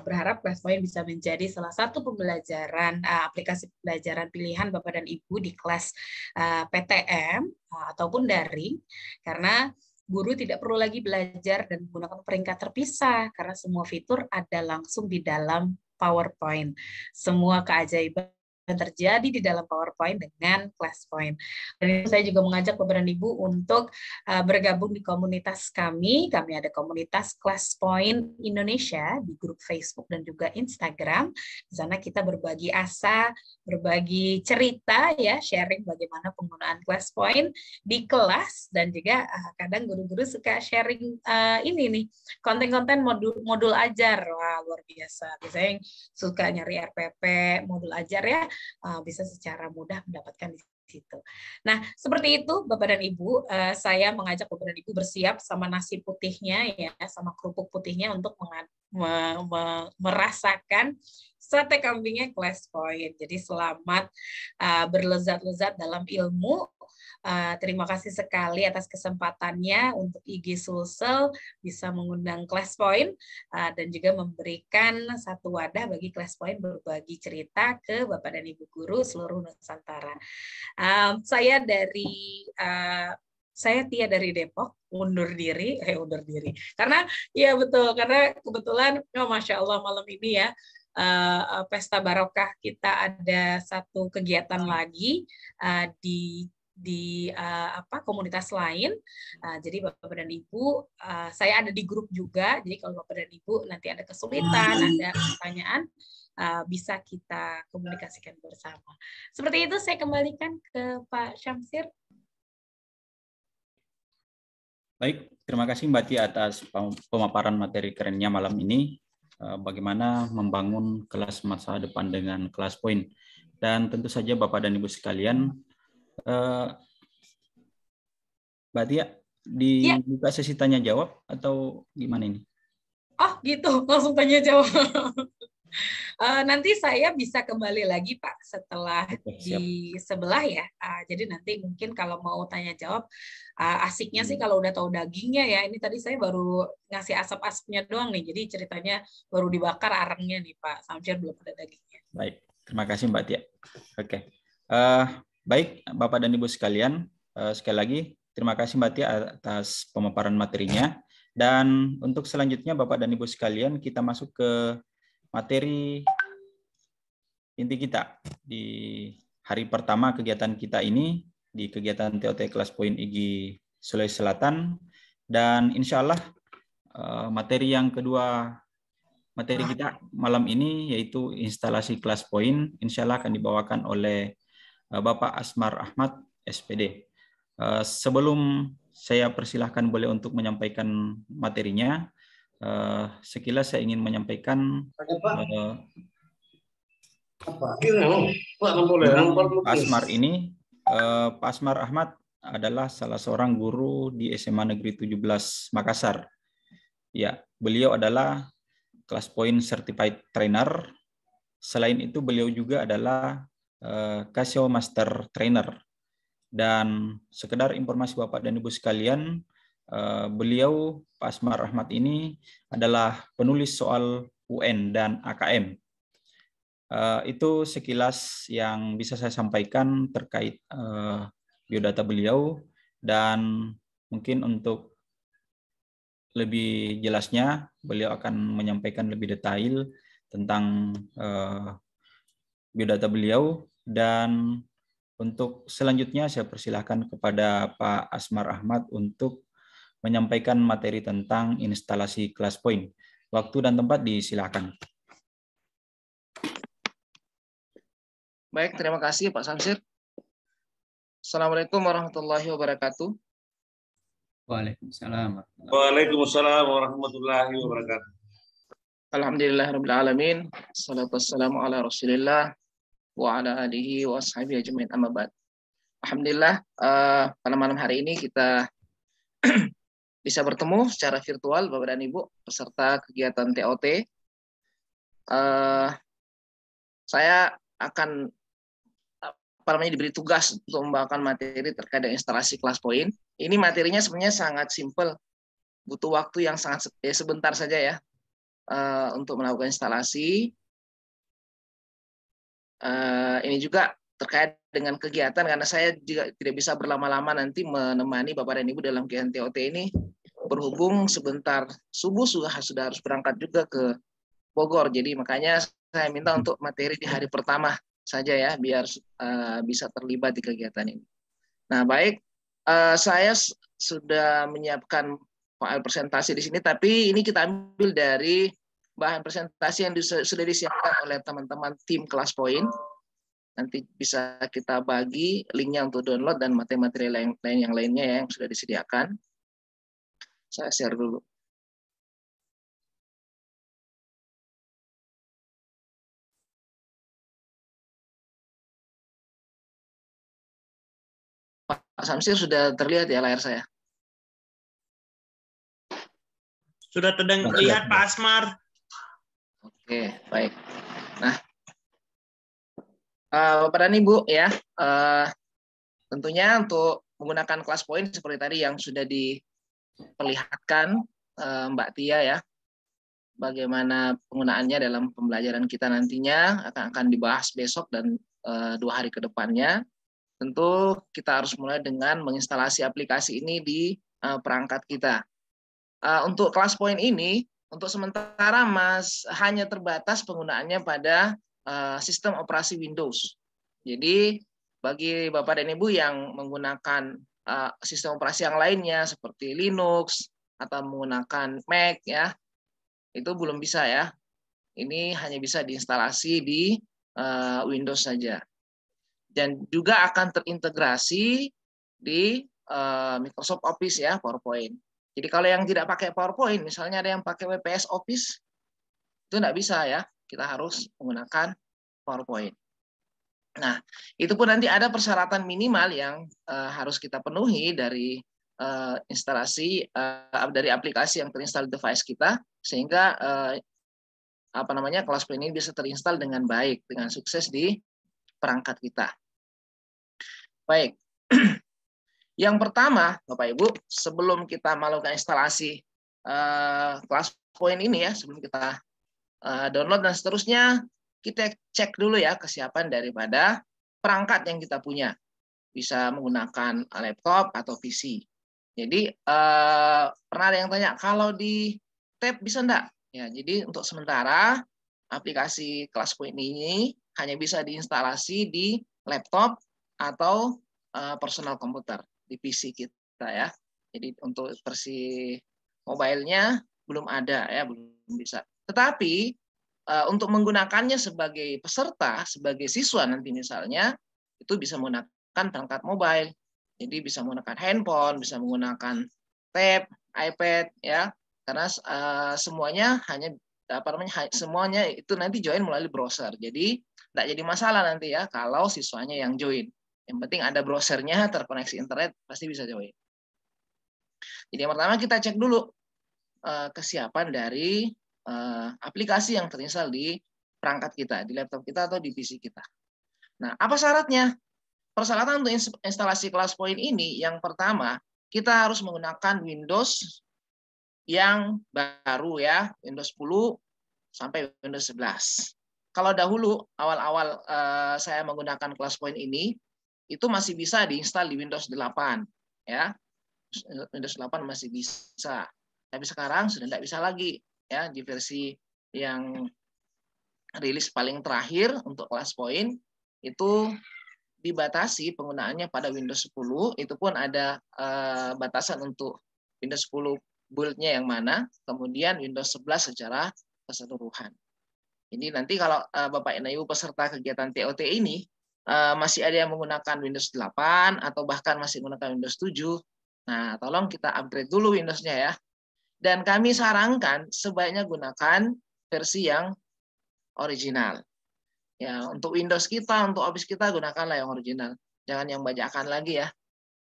berharap Class Point bisa menjadi salah satu pembelajaran, aplikasi pembelajaran pilihan Bapak dan Ibu di kelas PTM ataupun daring, karena guru tidak perlu lagi belajar dan menggunakan peringkat terpisah, karena semua fitur ada langsung di dalam PowerPoint. Semua keajaiban yang terjadi di dalam PowerPoint dengan Class Point. Dan saya juga mengajak Bapak dan Ibu untuk bergabung di komunitas kami. Kami ada komunitas Class Point Indonesia di grup Facebook dan juga Instagram. Di sana kita berbagi asa, berbagi cerita ya, sharing bagaimana penggunaan Class Point di kelas, dan juga kadang guru-guru suka sharing ini nih, konten-konten modul ajar. Wah, luar biasa. Biasanya yang suka nyari RPP, modul ajar ya, bisa secara mudah mendapatkan di situ. Nah, seperti itu Bapak dan Ibu, saya mengajak Bapak dan Ibu bersiap sama nasi putihnya ya, sama kerupuk putihnya untuk merasakan sate kambingnya Class Point. Jadi selamat berlezat-lezat dalam ilmu. Terima kasih sekali atas kesempatannya untuk IG Sulsel bisa mengundang Class Point dan juga memberikan satu wadah bagi Class Point berbagi cerita ke Bapak dan Ibu guru seluruh Nusantara. Saya Tia dari Depok, undur diri, karena ya betul, karena kebetulan Masya Allah malam ini ya, Pesta Barokah kita ada satu kegiatan lagi di komunitas lain. Jadi Bapak dan Ibu, saya ada di grup juga, jadi kalau Bapak dan Ibu nanti ada kesulitan, ada pertanyaan, bisa kita komunikasikan bersama. Seperti itu, saya kembalikan ke Pak Syamsir. Baik, terima kasih Mbak Tia atas pemaparan materi kerennya malam ini, bagaimana membangun kelas masa depan dengan Class Point. Dan tentu saja Bapak dan Ibu sekalian, Mbak Tia, dibuka sesi tanya jawab atau gimana ini? Oh gitu, langsung tanya jawab. Nanti saya bisa kembali lagi Pak setelah di sebelah ya. Jadi nanti mungkin kalau mau tanya jawab, asiknya sih kalau udah tahu dagingnya ya. Ini tadi saya baru ngasih asap-asapnya doang nih. Jadi ceritanya baru dibakar arangnya nih Pak. Sampai belum ada dagingnya. Baik, terima kasih Mbak Tia. Oke, baik Bapak dan Ibu sekalian, sekali lagi terima kasih Mbak Tia atas pemaparan materinya. Dan untuk selanjutnya Bapak dan Ibu sekalian, kita masuk ke materi inti kita di hari pertama kegiatan kita ini, di kegiatan TOT Class Point IGI Sulawesi Selatan. Dan insya Allah materi yang kedua, materi kita malam ini yaitu instalasi Class Point, insya Allah akan dibawakan oleh Bapak Asmar Ahmad, SPD. Sebelum saya persilahkan boleh untuk menyampaikan materinya, sekilas saya ingin menyampaikan tentang Pak Asmar ini. Pak Asmar Ahmad adalah salah seorang guru di SMA Negeri 17 Makassar. Ya, beliau adalah Class Point Certified Trainer. Selain itu beliau juga adalah Casio Master Trainer. Dan sekedar informasi Bapak dan Ibu sekalian, beliau Pak Asmar Ahmad ini adalah penulis soal UN dan AKM. Itu sekilas yang bisa saya sampaikan terkait biodata beliau, dan mungkin untuk lebih jelasnya beliau akan menyampaikan lebih detail tentang biodata beliau. Dan untuk selanjutnya saya persilahkan kepada Pak Asmar Ahmad untuk menyampaikan materi tentang instalasi ClassPoint. Waktu dan tempat disilakan. Baik, terima kasih Pak Samsir. Assalamualaikum warahmatullahi wabarakatuh. Waalaikumsalam. Waalaikumsalam warahmatullahi wabarakatuh. Alhamdulillahirabbil alamin. Wassalatu wassalamu ala Rasulillah wa ala alihi wa ashabihi ajmain, amma ba'd. Alhamdulillah, pada malam hari ini kita bisa bertemu secara virtual Bapak dan Ibu peserta kegiatan TOT. Saya akan diberi tugas untuk membawakan materi terkait dengan instalasi ClassPoint. Ini materinya sebenarnya sangat simpel, butuh waktu yang sangat sebentar saja ya untuk melakukan instalasi. Ini juga terkait dengan kegiatan, karena saya juga tidak bisa berlama-lama nanti menemani Bapak dan Ibu dalam kegiatan TOT ini, berhubung sebentar subuh sudah harus berangkat juga ke Bogor. Jadi makanya saya minta untuk materi di hari pertama saja ya, biar bisa terlibat di kegiatan ini. Nah, baik, saya sudah menyiapkan file presentasi di sini, tapi ini kita ambil dari bahan presentasi yang sudah disiapkan oleh teman-teman tim ClassPoint. Nanti bisa kita bagi linknya untuk download dan materi-materi yang lainnya ya, yang sudah disediakan. Saya share dulu. Pak Samsir, sudah terlihat ya layar saya? Sudah terlihat Pak Asmar. Oke, baik. Nah, Bapak dan Ibu ya, tentunya untuk menggunakan ClassPoint seperti tadi yang sudah diperlihatkan Mbak Tia ya, bagaimana penggunaannya dalam pembelajaran kita nantinya akan dibahas besok dan 2 hari ke depannya. Tentu kita harus mulai dengan menginstalasi aplikasi ini di perangkat kita. Untuk ClassPoint ini, untuk sementara hanya terbatas penggunaannya pada sistem operasi Windows. Jadi bagi Bapak dan Ibu yang menggunakan sistem operasi yang lainnya seperti Linux atau menggunakan Mac ya, itu belum bisa ya. Ini hanya bisa diinstalasi di Windows saja. Dan juga akan terintegrasi di Microsoft Office ya, PowerPoint. Jadi kalau yang tidak pakai PowerPoint, misalnya ada yang pakai WPS Office, itu tidak bisa ya. Kita harus menggunakan PowerPoint. Nah, itu pun nanti ada persyaratan minimal yang harus kita penuhi dari instalasi dari aplikasi yang terinstall di device kita, sehingga ClassPoint ini bisa terinstall dengan baik, dengan sukses di perangkat kita. Baik. Yang pertama, Bapak Ibu, sebelum kita melakukan instalasi ClassPoint ini ya, sebelum kita download dan seterusnya, kita cek dulu ya kesiapan daripada perangkat yang kita punya. Bisa menggunakan laptop atau PC. Jadi pernah ada yang tanya, kalau di tab bisa enggak? Ya, jadi untuk sementara aplikasi ClassPoint ini hanya bisa diinstalasi di laptop atau personal komputer di PC kita ya. Jadi untuk versi mobile-nya belum ada ya, belum bisa. Tetapi untuk menggunakannya sebagai peserta, sebagai siswa nanti misalnya, itu bisa menggunakan perangkat mobile. Jadi bisa menggunakan handphone, bisa menggunakan tab, iPad ya, karena semuanya hanya semuanya itu nanti join melalui browser. Jadi tidak jadi masalah nanti ya kalau siswanya yang join. Yang penting ada browsernya, terkoneksi internet, pasti bisa join. Jadi yang pertama kita cek dulu kesiapan dari aplikasi yang terinstall di perangkat kita, di laptop kita atau di PC kita. Nah, apa syaratnya? Persyaratan untuk instalasi ClassPoint ini, yang pertama, kita harus menggunakan Windows yang baru ya, Windows 10 sampai Windows 11. Kalau dahulu, awal-awal saya menggunakan ClassPoint ini, itu masih bisa diinstal di Windows 8. Ya. Windows 8 masih bisa. Tapi sekarang sudah tidak bisa lagi. Ya, di versi yang rilis paling terakhir untuk ClassPoint itu dibatasi penggunaannya pada Windows 10, itu pun ada batasan untuk Windows 10 build-nya yang mana, kemudian Windows 11 secara keseluruhan. Jadi nanti kalau Bapak dan Ibu peserta kegiatan TOT ini masih ada yang menggunakan Windows 8 atau bahkan masih menggunakan Windows 7, nah tolong kita upgrade dulu Windows-nya ya. Dan kami sarankan sebaiknya gunakan versi yang original. Ya, untuk Windows kita, untuk Office kita gunakanlah yang original. Jangan yang bajakan lagi ya.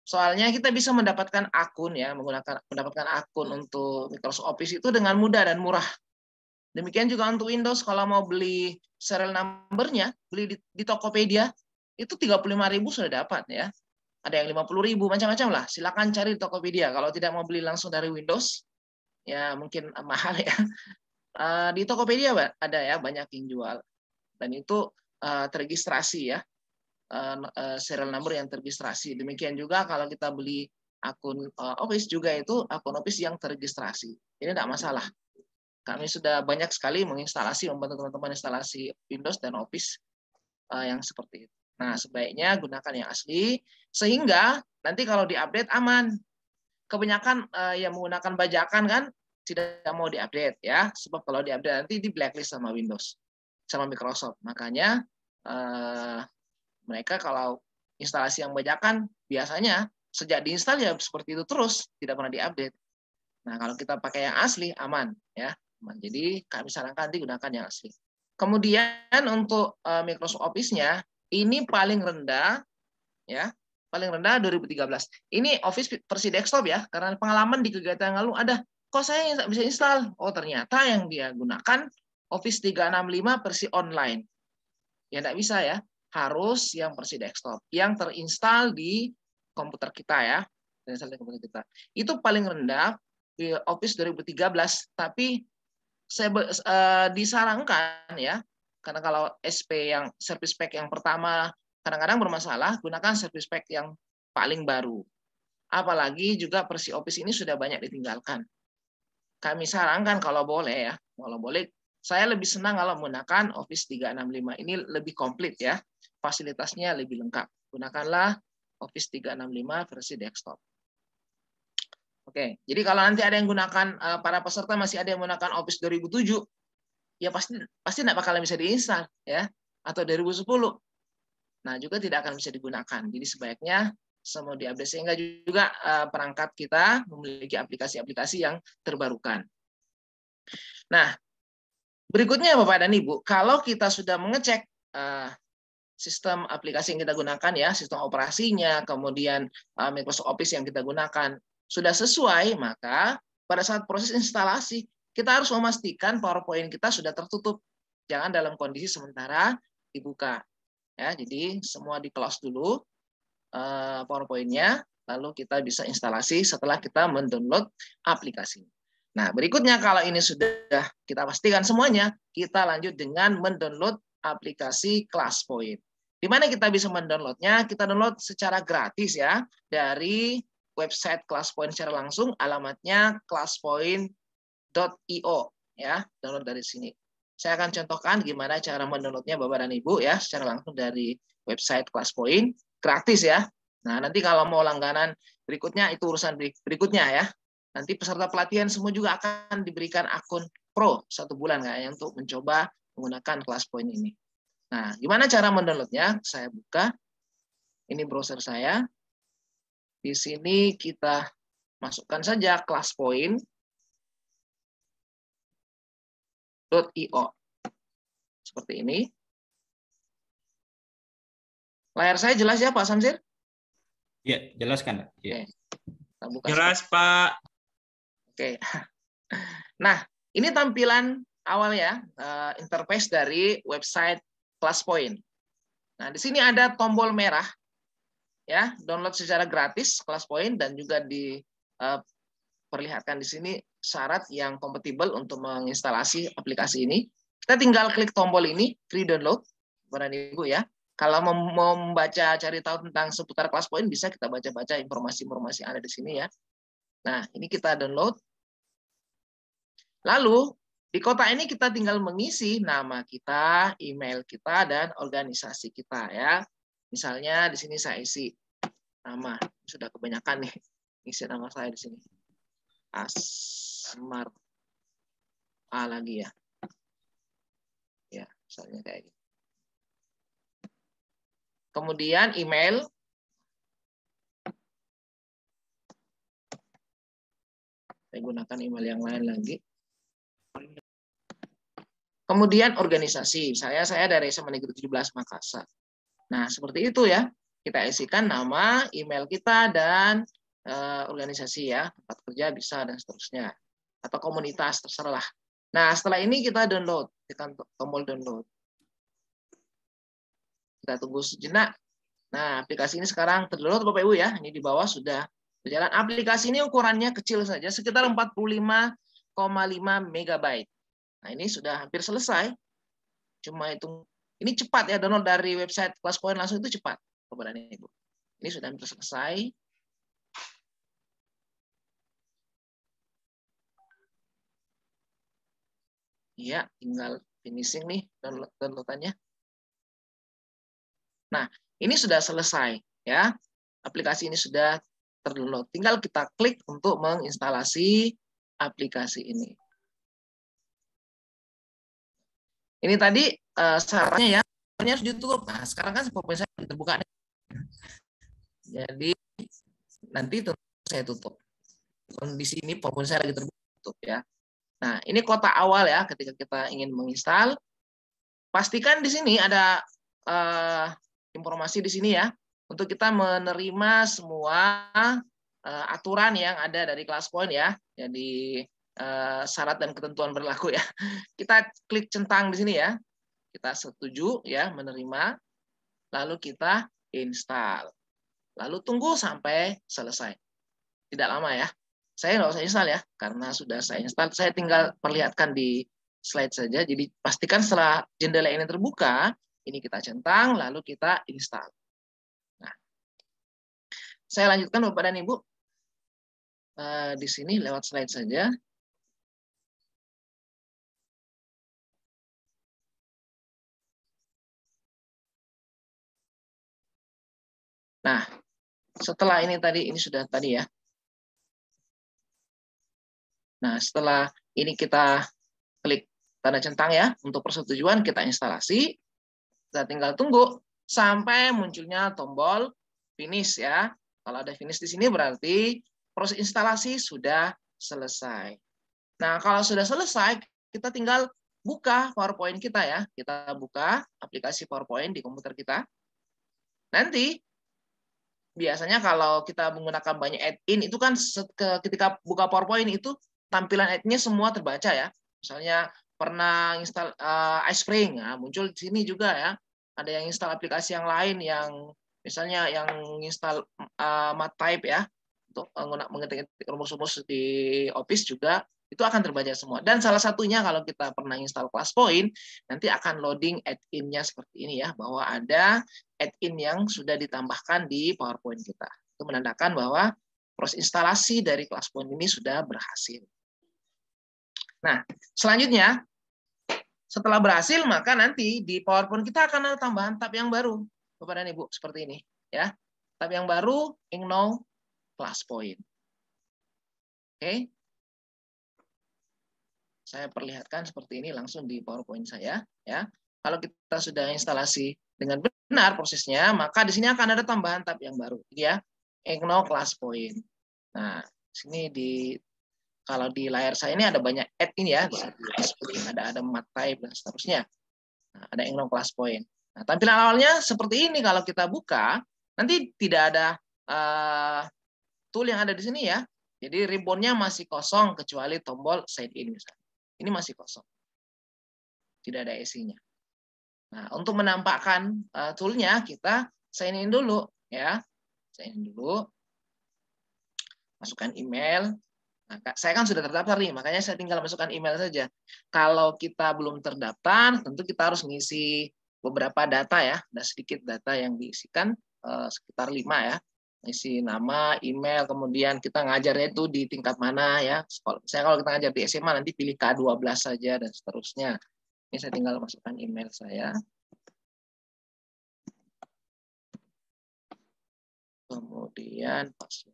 Soalnya kita bisa mendapatkan akun ya, mendapatkan akun untuk Microsoft Office itu dengan mudah dan murah. Demikian juga untuk Windows, kalau mau beli serial number-nya, beli di Tokopedia, itu 35.000 sudah dapat ya. Ada yang 50.000, macam-macam lah. Silakan cari di Tokopedia. Kalau tidak mau beli langsung dari Windows, ya mungkin mahal ya. Di Tokopedia ada ya, banyak yang jual. Dan itu terregistrasi ya, serial number yang terregistrasi. Demikian juga kalau kita beli akun Office juga itu akun Office yang terregistrasi. Ini tidak masalah. Kami sudah banyak sekali menginstalasi, membantu teman-teman instalasi Windows dan Office yang seperti itu. Nah, sebaiknya gunakan yang asli, sehingga nanti kalau diupdate aman. Kebanyakan yang menggunakan bajakan kan tidak mau diupdate ya, sebab kalau diupdate nanti di blacklist sama Windows, sama Microsoft. Makanya mereka kalau instalasi yang bajakan biasanya sejak diinstal ya seperti itu terus, tidak pernah diupdate. Nah, kalau kita pakai yang asli aman ya. Jadi kami sarankan digunakan yang asli. Kemudian untuk Microsoft Office-nya ini paling rendah ya, paling rendah 2013. Ini Office versi desktop ya, karena pengalaman di kegiatan yang lalu ada, kok saya nggak bisa install? Oh ternyata yang dia gunakan Office 365 versi online. Ya nggak bisa ya, harus yang versi desktop, yang terinstall di komputer kita ya, terinstall di komputer kita. Itu paling rendah di Office 2013, tapi saya disarankan ya, karena kalau SP yang service pack yang pertama kadang-kadang bermasalah, gunakan service pack yang paling baru. Apalagi juga versi Office ini sudah banyak ditinggalkan. Kami sarankan kalau boleh ya, kalau boleh, saya lebih senang kalau menggunakan Office 365. Ini lebih komplit ya, fasilitasnya lebih lengkap. Gunakanlah Office 365 versi desktop. Oke, jadi kalau nanti ada yang gunakan, para peserta masih ada yang menggunakan Office 2007, ya pasti tidak bakalan bisa diinstal ya, atau 2010. Nah, juga tidak akan bisa digunakan. Jadi sebaiknya semua diupdate, sehingga juga perangkat kita memiliki aplikasi-aplikasi yang terbarukan. Nah, berikutnya Bapak dan Ibu, kalau kita sudah mengecek sistem aplikasi yang kita gunakan ya, sistem operasinya, kemudian Microsoft Office yang kita gunakan sudah sesuai, maka pada saat proses instalasi kita harus memastikan PowerPoint kita sudah tertutup, jangan dalam kondisi sementara dibuka. Ya, jadi semua di close dulu PowerPoint-nya, lalu kita bisa instalasi setelah kita mendownload aplikasi. Nah, berikutnya kalau ini sudah kita pastikan semuanya, kita lanjut dengan mendownload aplikasi ClassPoint. Di mana kita bisa mendownloadnya? Kita download secara gratis ya dari website ClassPoint secara langsung, alamatnya classpoint.io ya, download dari sini. Saya akan contohkan gimana cara mendownloadnya Bapak dan Ibu ya, secara langsung dari website ClassPoint, gratis ya. Nah, nanti kalau mau langganan berikutnya itu urusan berikutnya ya. Nanti peserta pelatihan semua juga akan diberikan akun Pro 1 bulan kayaknya untuk mencoba menggunakan ClassPoint ini. Nah, gimana cara mendownloadnya? Saya buka. Ini browser saya. Di sini kita masukkan saja ClassPoint. .io. Seperti ini. Layar saya jelas ya Pak Samsir? Ya, jelaskan. Ya. Kita buka Jelas Pak. Oke. Nah, ini tampilan awal ya, interface dari website ClassPoint. Nah, di sini ada tombol merah, ya, download secara gratis ClassPoint, dan juga diperlihatkan di sini syarat yang kompatibel untuk menginstalasi aplikasi ini. Kita tinggal klik tombol ini, free download, Bapak dan Ibu ya. Kalau mau membaca, cari tahu tentang seputar ClassPoint, bisa kita baca-baca informasi-informasi yang ada di sini ya. Nah, ini kita download. Lalu, di kotak ini kita tinggal mengisi nama kita, email kita, dan organisasi kita ya. Misalnya di sini saya isi nama, sudah kebanyakan nih, isi nama saya di sini. Asmar A lagi ya. Ya, misalnya kayak gitu. Kemudian email. Saya gunakan email yang lain lagi. Kemudian organisasi. Saya dari SMA Negeri 17 Makassar. Nah, seperti itu ya. Kita isikan nama, email kita, dan organisasi ya. Tempat kerja bisa, dan seterusnya. Atau komunitas, terserah. Nah, setelah ini kita download. Tekan tombol download. Kita tunggu sejenak. Nah, aplikasi ini sekarang terdownload Bapak Ibu ya. Ini di bawah sudah berjalan. Aplikasi ini ukurannya kecil saja, sekitar 45,5 MB. Nah, ini sudah hampir selesai. Cuma itu, ini cepat ya, download dari website ClassPoint langsung itu cepat, Bapak dan Ibu. Ini sudah hampir selesai. Iya, tinggal finishing nih downloadannya. Nah, ini sudah selesai ya. Aplikasi ini sudah terdownload. Tinggal kita klik untuk menginstalasi aplikasi ini. Ini tadi syaratnya ya, harus ditutup. Nah, sekarang kan PowerPoint saya terbuka nih. Jadi nanti saya tutup. Kondisi ini PowerPoint saya lagi tertutup ya. Nah, ini kotak awal ya ketika kita ingin menginstal. Pastikan di sini ada informasi di sini ya, untuk kita menerima semua aturan yang ada dari ClassPoint ya. Jadi syarat dan ketentuan berlaku ya. Kita klik centang di sini ya. Kita setuju ya menerima. Lalu kita install. Lalu tunggu sampai selesai. Tidak lama ya. Saya nggak usah install ya, karena sudah saya install. Saya tinggal perlihatkan di slide saja. Jadi pastikan setelah jendela ini terbuka, ini kita centang, lalu kita install. Nah, saya lanjutkan Bapak dan Ibu. Di sini lewat slide saja. Nah, setelah ini sudah tadi ya. Nah, setelah ini kita klik tanda centang ya, untuk persetujuan kita instalasi. Kita tinggal tunggu sampai munculnya tombol finish ya. Kalau ada finish di sini berarti proses instalasi sudah selesai. Nah, kalau sudah selesai, kita tinggal buka PowerPoint kita ya. Kita buka aplikasi PowerPoint di komputer kita. Nanti biasanya kalau kita menggunakan banyak add-in itu kan ketika buka PowerPoint itu tampilan add-innya semua terbaca ya. Misalnya pernah install iSpring, nah, muncul di sini juga ya. Ada yang install aplikasi yang lain yang misalnya yang install MathType ya untuk mengetik rumus-rumus di Office juga itu akan terbaca semua. Dan salah satunya kalau kita pernah install ClassPoint nanti akan loading add-in-nya seperti ini ya, bahwa ada add-in yang sudah ditambahkan di PowerPoint kita. Itu menandakan bahwa proses instalasi dari ClassPoint ini sudah berhasil. Nah, selanjutnya setelah berhasil maka nanti di PowerPoint kita akan ada tambahan tab yang baru, Bapak dan Ibu, seperti ini ya. Tab yang baru Ignore ClassPoint. Oke. Saya perlihatkan seperti ini langsung di PowerPoint saya ya. Kalau kita sudah instalasi dengan benar prosesnya, maka di sini akan ada tambahan tab yang baru ya. Ignore ClassPoint. Nah, sini Kalau di layar saya ini ada banyak add ini ya, ada mat type dan seterusnya. Nah, ada ignore class point. Nah, tampilan awalnya seperti ini. Kalau kita buka, nanti tidak ada tool yang ada di sini ya. Jadi ribbon-nya masih kosong kecuali tombol sign in misalnya. Ini masih kosong. Tidak ada isinya. Nah, untuk menampakkan toolnya kita sign in dulu ya. Sign in dulu. Masukkan email. Nah, saya kan sudah terdaftar nih, makanya saya tinggal masukkan email saja. Kalau kita belum terdaftar, tentu kita harus ngisi beberapa data ya. Ada sedikit data yang diisikan, sekitar 5 ya. Isi nama, email, kemudian kita ngajarnya itu di tingkat mana ya. Saya kalau kita ngajar di SMA nanti pilih K12 saja dan seterusnya. Ini saya tinggal masukkan email saya. Kemudian password.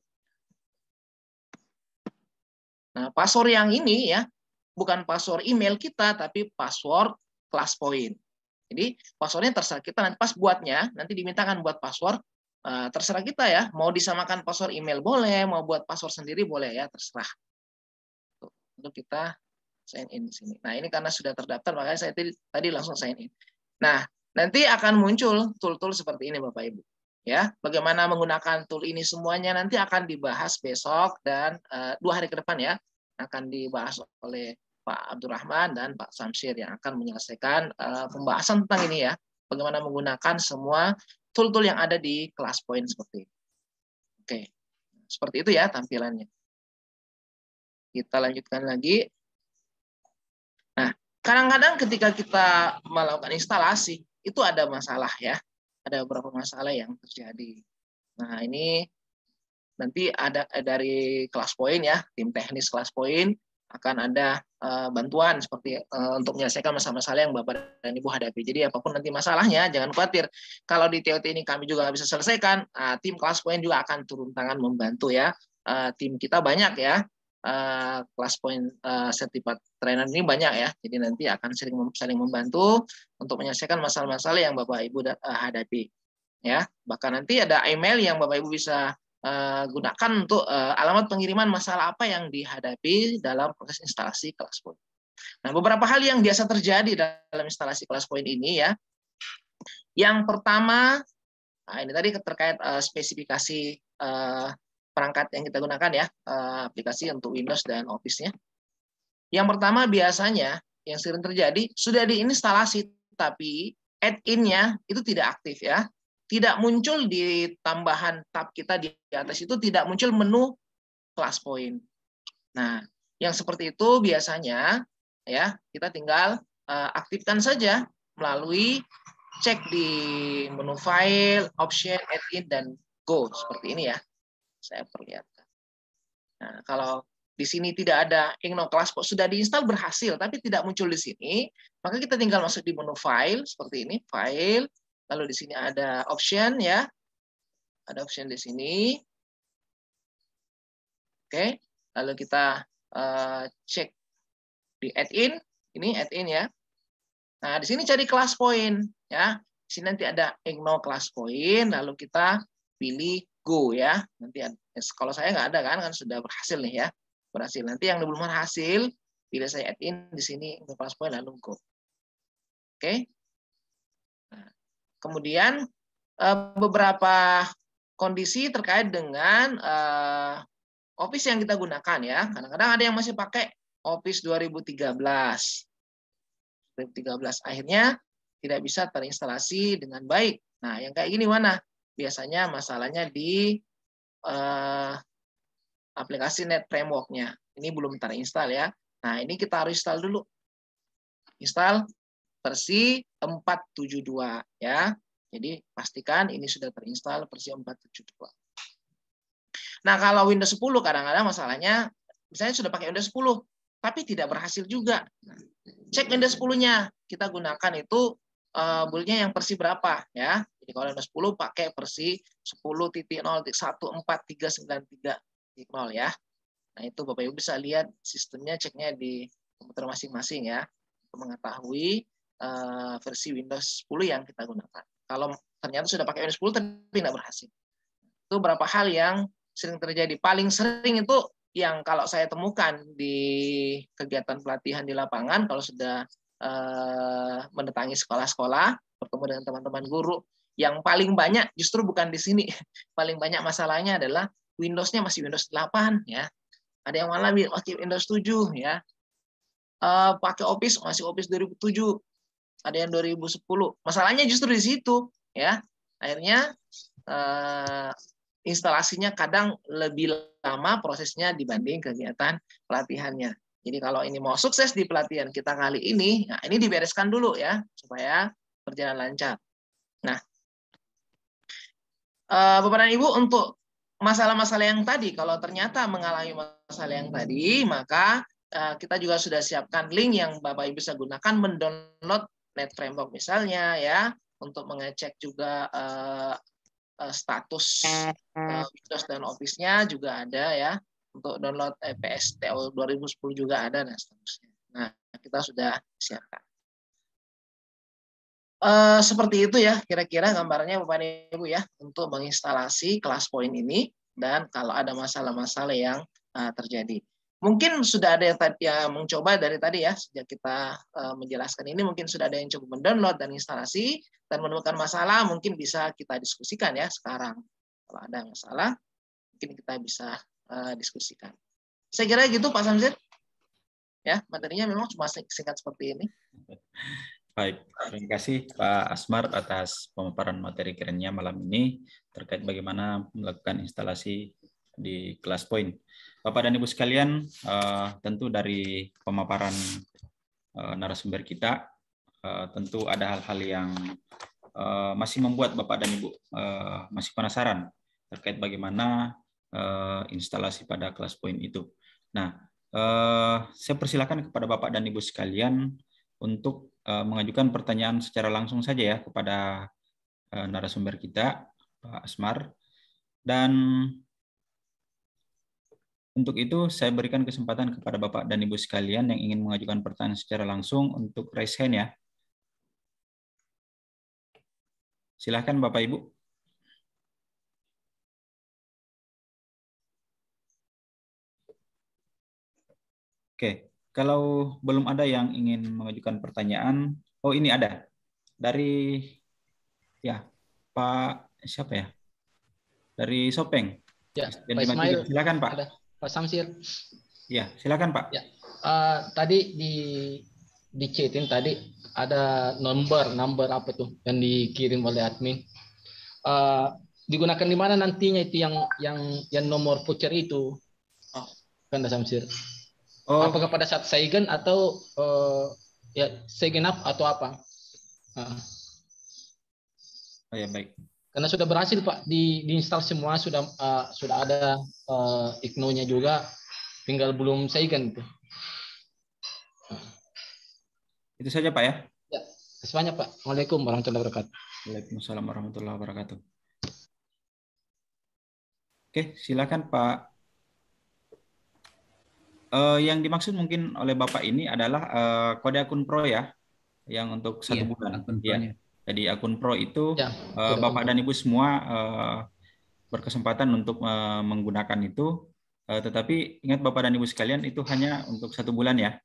Nah, password yang ini ya, bukan password email kita, tapi password class point. Jadi passwordnya terserah kita, nanti pas buatnya, nanti dimintakan buat password, terserah kita ya, mau disamakan password email boleh, mau buat password sendiri boleh ya, terserah. Untuk kita sign in di sini. Nah, ini karena sudah terdaftar, makanya saya tadi langsung sign in. Nah, nanti akan muncul tool-tool seperti ini Bapak Ibu. Ya, bagaimana menggunakan tool ini semuanya nanti akan dibahas besok dan 2 hari ke depan ya, akan dibahas oleh Pak Abdurrahman dan Pak Samsir yang akan menyelesaikan pembahasan tentang ini ya, bagaimana menggunakan semua tool-tool yang ada di kelas point seperti ini. Oke, seperti itu ya tampilannya. Kita lanjutkan lagi. Nah, kadang-kadang ketika kita melakukan instalasi itu ada masalah ya. Ada beberapa masalah yang terjadi. Nah, ini nanti ada dari kelas point ya, tim teknis kelas point akan ada bantuan seperti untuk menyelesaikan masalah-masalah yang Bapak dan Ibu hadapi. Jadi apapun nanti masalahnya, jangan khawatir. Kalau di TOT ini kami juga nggak bisa selesaikan, tim kelas point juga akan turun tangan membantu ya. Tim kita banyak ya, kelas point certified trainer ini banyak ya. Jadi nanti akan saling membantu untuk menyelesaikan masalah-masalah yang Bapak Ibu hadapi. Ya, bahkan nanti ada email yang Bapak Ibu bisa gunakan untuk alamat pengiriman masalah apa yang dihadapi dalam proses instalasi kelas point. Nah, beberapa hal yang biasa terjadi dalam instalasi kelas point ini ya. Yang pertama, nah ini tadi terkait spesifikasi perangkat yang kita gunakan ya, aplikasi untuk Windows dan Office-nya. Yang pertama biasanya yang sering terjadi sudah diinstalasi tapi add-in-nya itu tidak aktif ya. Tidak muncul di tambahan tab kita di atas itu, tidak muncul menu kelas point. Nah, yang seperti itu biasanya ya kita tinggal aktifkan saja melalui cek di menu file, option, add-in dan go seperti ini ya. Saya perlihatkan. Nah, kalau di sini tidak ada ignore class point, sudah diinstal berhasil tapi tidak muncul di sini, maka kita tinggal masuk di menu file seperti ini, file. Lalu di sini ada option ya. Ada option di sini. Oke. Lalu kita cek di add-in. Ini add-in ya. Nah, di sini cari class point ya. Di sini nanti ada ignore class point, lalu kita pilih go ya. Nanti kalau saya nggak ada kan sudah berhasil nih ya. Berhasil. Nanti yang belum berhasil, pilih saya add-in di sini ignore class point lalu go. Oke. Kemudian beberapa kondisi terkait dengan Office yang kita gunakan ya. Kadang-kadang ada yang masih pakai Office 2013. 2013 akhirnya tidak bisa terinstalasi dengan baik. Nah, yang kayak gini mana? Biasanya masalahnya di aplikasi Net Framework-nya. Ini belum terinstall ya. Nah, ini kita harus install dulu. Install versi 472 ya. Jadi pastikan ini sudah terinstall versi 472. Nah, kalau Windows 10 kadang-kadang masalahnya misalnya sudah pakai Windows 10 tapi tidak berhasil juga. Nah, cek Windows 10-nya. Kita gunakan itu build-nya yang versi berapa ya. Jadi kalau Windows 10 pakai versi 10.0.14393.0 ya. Nah, itu Bapak Ibu bisa lihat sistemnya, ceknya di komputer masing-masing ya untuk mengetahui versi Windows 10 yang kita gunakan. Kalau ternyata sudah pakai Windows 10 tapi tidak berhasil. Itu beberapa hal yang sering terjadi. Paling sering itu yang kalau saya temukan di kegiatan pelatihan di lapangan, kalau sudah mendatangi sekolah-sekolah, bertemu dengan teman-teman guru, yang paling banyak justru bukan di sini. Paling banyak masalahnya adalah Windows-nya masih Windows 8 ya. Ada yang malah pakai Windows 7 ya. Pakai Office masih Office 2007. Ada yang 2010. Masalahnya justru di situ ya. Akhirnya instalasinya kadang lebih lama prosesnya dibanding kegiatan pelatihannya. Jadi kalau ini mau sukses di pelatihan kita kali ini, nah ini dibereskan dulu ya, supaya berjalan lancar. Nah, Bapak dan Ibu, untuk masalah-masalah yang tadi, kalau ternyata mengalami masalah yang tadi, maka kita juga sudah siapkan link yang Bapak Ibu bisa gunakan mendownload Net Framework misalnya ya, untuk mengecek juga status Windows dan Office-nya juga ada ya. Untuk download PSTO 2010 juga ada dan seterusnya. Nah, kita sudah siapkan. Seperti itu ya, kira-kira gambarnya Bapak dan Ibu ya, untuk menginstalasi ClassPoint ini, dan kalau ada masalah-masalah yang terjadi. Mungkin sudah ada yang tadi yang mencoba dari tadi ya, sejak kita menjelaskan ini, mungkin sudah ada yang coba mendownload dan instalasi, dan menemukan masalah, mungkin bisa kita diskusikan ya sekarang. Kalau ada masalah, mungkin kita bisa diskusikan. Saya kira gitu Pak Samsir. Ya, materinya memang cuma singkat seperti ini. Baik, terima kasih Pak Asmar atas pemaparan materi kerennya malam ini terkait bagaimana melakukan instalasi di ClassPoint. Bapak dan Ibu sekalian, tentu dari pemaparan narasumber kita, tentu ada hal-hal yang masih membuat Bapak dan Ibu masih penasaran terkait bagaimana instalasi pada ClassPoint itu. Nah, saya persilakan kepada Bapak dan Ibu sekalian untuk mengajukan pertanyaan secara langsung saja ya kepada narasumber kita, Pak Asmar. Dan untuk itu saya berikan kesempatan kepada Bapak dan Ibu sekalian yang ingin mengajukan pertanyaan secara langsung untuk raise hand ya. Silakan Bapak Ibu. Oke, kalau belum ada yang ingin mengajukan pertanyaan, oh ini ada dari ya Pak siapa ya? Dari Sopeng. Ya, Pak Ismail. Silakan Pak. Ada Pak Samsir. Ya, silakan Pak. Ya, tadi di chatin tadi ada number apa tuh yang dikirim oleh admin. Digunakan di mana nantinya itu yang nomor voucher itu? Kan Pak Samsir. Oh. Apakah pada saat Seigen atau ya Seigen up atau apa? Oh ya baik. Karena sudah berhasil Pak diinstal semua, sudah ada IGNO-nya juga, tinggal belum Seigen itu. Itu saja Pak ya. Ya, terima kasih banyak Pak. Waalaikumsalam warahmatullahi wabarakatuh. Waalaikumsalam warahmatullahi wabarakatuh. Oke, silakan Pak. Yang dimaksud mungkin oleh Bapak ini adalah kode akun Pro ya, yang untuk 1 bulan. Akun ya. Jadi akun Pro itu ya, Bapak dan Ibu semua berkesempatan untuk menggunakan itu, tetapi ingat Bapak dan Ibu sekalian itu hanya untuk 1 bulan ya.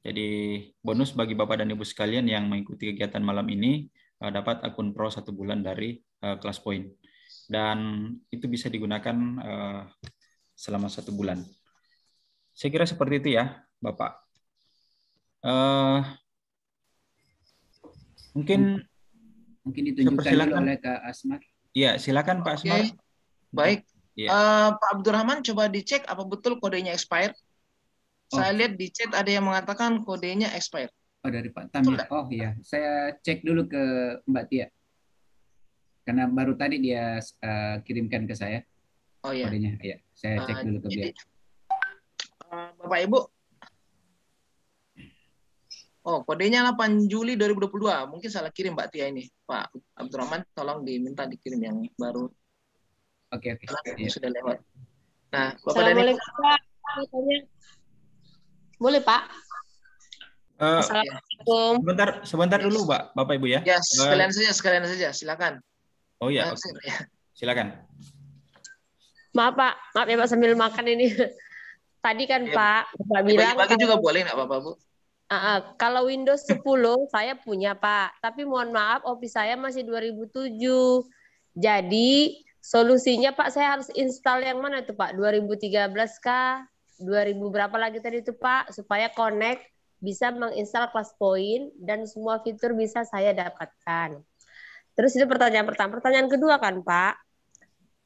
Jadi bonus bagi Bapak dan Ibu sekalian yang mengikuti kegiatan malam ini dapat akun Pro 1 bulan dari ClassPoint, dan itu bisa digunakan selama 1 bulan. Saya kira seperti itu ya, Bapak. Mungkin ditunjukkan dulu oleh Kak Asmar. Iya, silakan Pak Asmar. Okay. Baik. Ya. Pak Abdurrahman, coba dicek apa betul kodenya expired. Saya lihat di chat ada yang mengatakan kodenya expired. Oh, dari Pak Tam. Oh iya, saya cek dulu ke Mbak Tia. Karena baru tadi dia kirimkan ke saya. Oh iya. Kodenya. Iya, saya cek dulu ke dia. Bapak Ibu. Oh, kodenya 8 Juli 2022. Mungkin salah kirim Mbak Tia ini. Pak Abdurrahman, tolong diminta dikirim yang baru. Oke. Ya. Sudah lewat. Nah, Bapak Assalamualaikum Pak. Boleh Pak? Assalamualaikum. Sebentar dulu Pak, Bapak Ibu ya. Ya, sekalian saja. Silakan. Oh ya, silakan. Maaf Pak, ya Pak sambil makan ini. tadi kan Ya, Pak bilang bagi-bagi juga boleh nggak apa-apa Bu? Kalau Windows 10 saya punya Pak, tapi mohon maaf Office saya masih 2007. Jadi solusinya Pak saya harus install yang mana tuh Pak? 2013 kah? 2000 berapa lagi tadi itu Pak? Supaya connect bisa menginstal ClassPoint dan semua fitur bisa saya dapatkan. Terus itu pertanyaan pertama. Pertanyaan kedua kan Pak,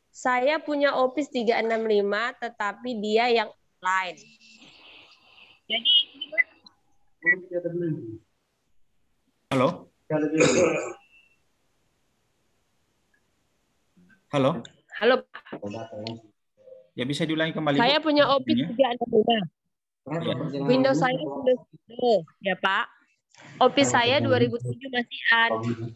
saya punya Office 365 tetapi dia yang online. Jadi Halo? Halo? Halo Pak. Ya bisa diulangi kembali. Saya Bu. punya Office 365. Ya. Windows saya sudah 10, ya Pak. Office saya 2007 masih on.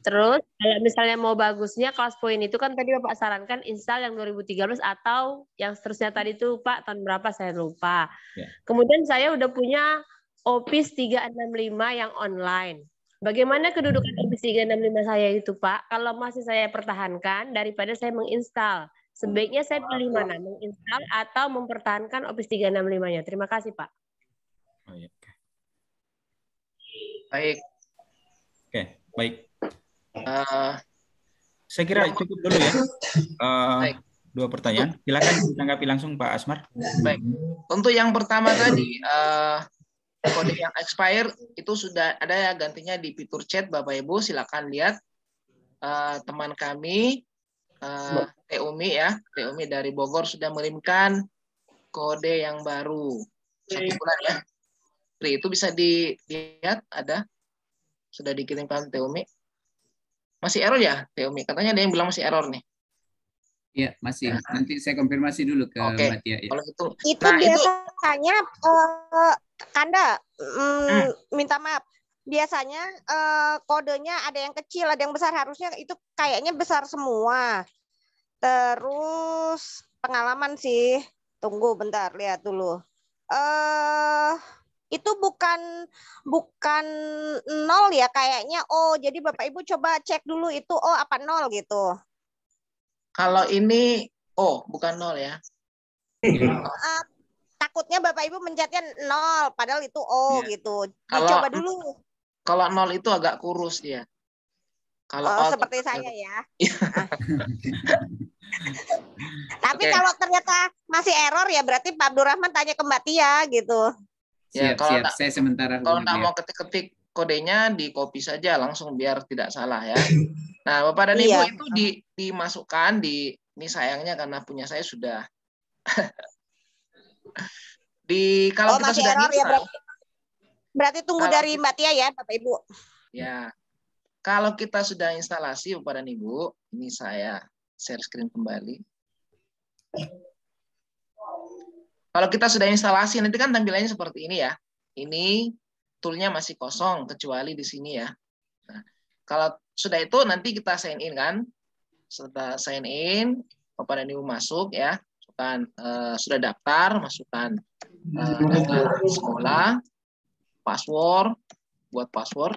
Terus kalau misalnya mau bagusnya ClassPoint itu kan tadi Bapak sarankan install yang 2013 atau yang seterusnya tadi itu Pak tahun berapa saya lupa. Ya. Kemudian saya udah punya Office 365 yang online. Bagaimana kedudukan Office 365 saya itu Pak? Kalau masih saya pertahankan daripada saya menginstal. Sebaiknya saya pilih mana? Menginstal atau mempertahankan Office 365-nya? Terima kasih Pak. Oh, ya. Baik. Oke, baik. Saya kira cukup dulu ya. Dua pertanyaan. Silakan ditanggapi langsung Pak Asmar. Baik. Untuk yang pertama tadi, kode yang expire itu sudah ada ya gantinya di fitur chat Bapak Ibu. Silakan lihat. Teman kami Teumi ya, Teumi dari Bogor sudah mengirimkan kode yang baru 1 bulan ya. Itu bisa dilihat ada sudah dikirimkan Teumi. Masih error ya Teumi? Katanya ada yang bilang masih error nih. Iya, masih. Nanti saya konfirmasi dulu ke Mbak Tia. Ya. Kalau gitu. Itu biasanya Kanda minta maaf. Biasanya kodenya ada yang kecil, ada yang besar. Harusnya itu kayaknya besar semua. Terus pengalaman sih. Tunggu bentar, lihat dulu. Itu bukan 0 ya kayaknya. Oh, jadi Bapak Ibu coba cek dulu itu apa 0 gitu. Kalau ini bukan 0 ya. Takutnya Bapak Ibu mencetnya 0 padahal itu gitu. Coba dulu. Kalau 0 itu agak kurus dia. Kalau seperti saya ya. Tapi kalau ternyata masih error ya berarti Pak Abdurrahman tanya ke Mbak Tia gitu. Ya, siap. Saya sementara kalau nggak mau ketik-ketik kodenya di copy saja langsung biar tidak salah ya. Nah, Bapak dan Ibu itu dimasukkan ini sayangnya karena punya saya sudah kalau kita sudah error ya berarti tunggu dari Mbak Tia ya, Bapak Ibu. Ya. Kalau kita sudah instalasi Bapak dan Ibu, ini saya share screen kembali. Kalau kita sudah instalasi nanti kan tampilannya seperti ini ya. Ini toolnya masih kosong kecuali di sini ya. Nah, kalau sudah itu nanti kita sign in kan. Setelah sign in, Bapak dan Ibu masuk ya. Masukkan sudah daftar, masukkan data sekolah, password, buat password.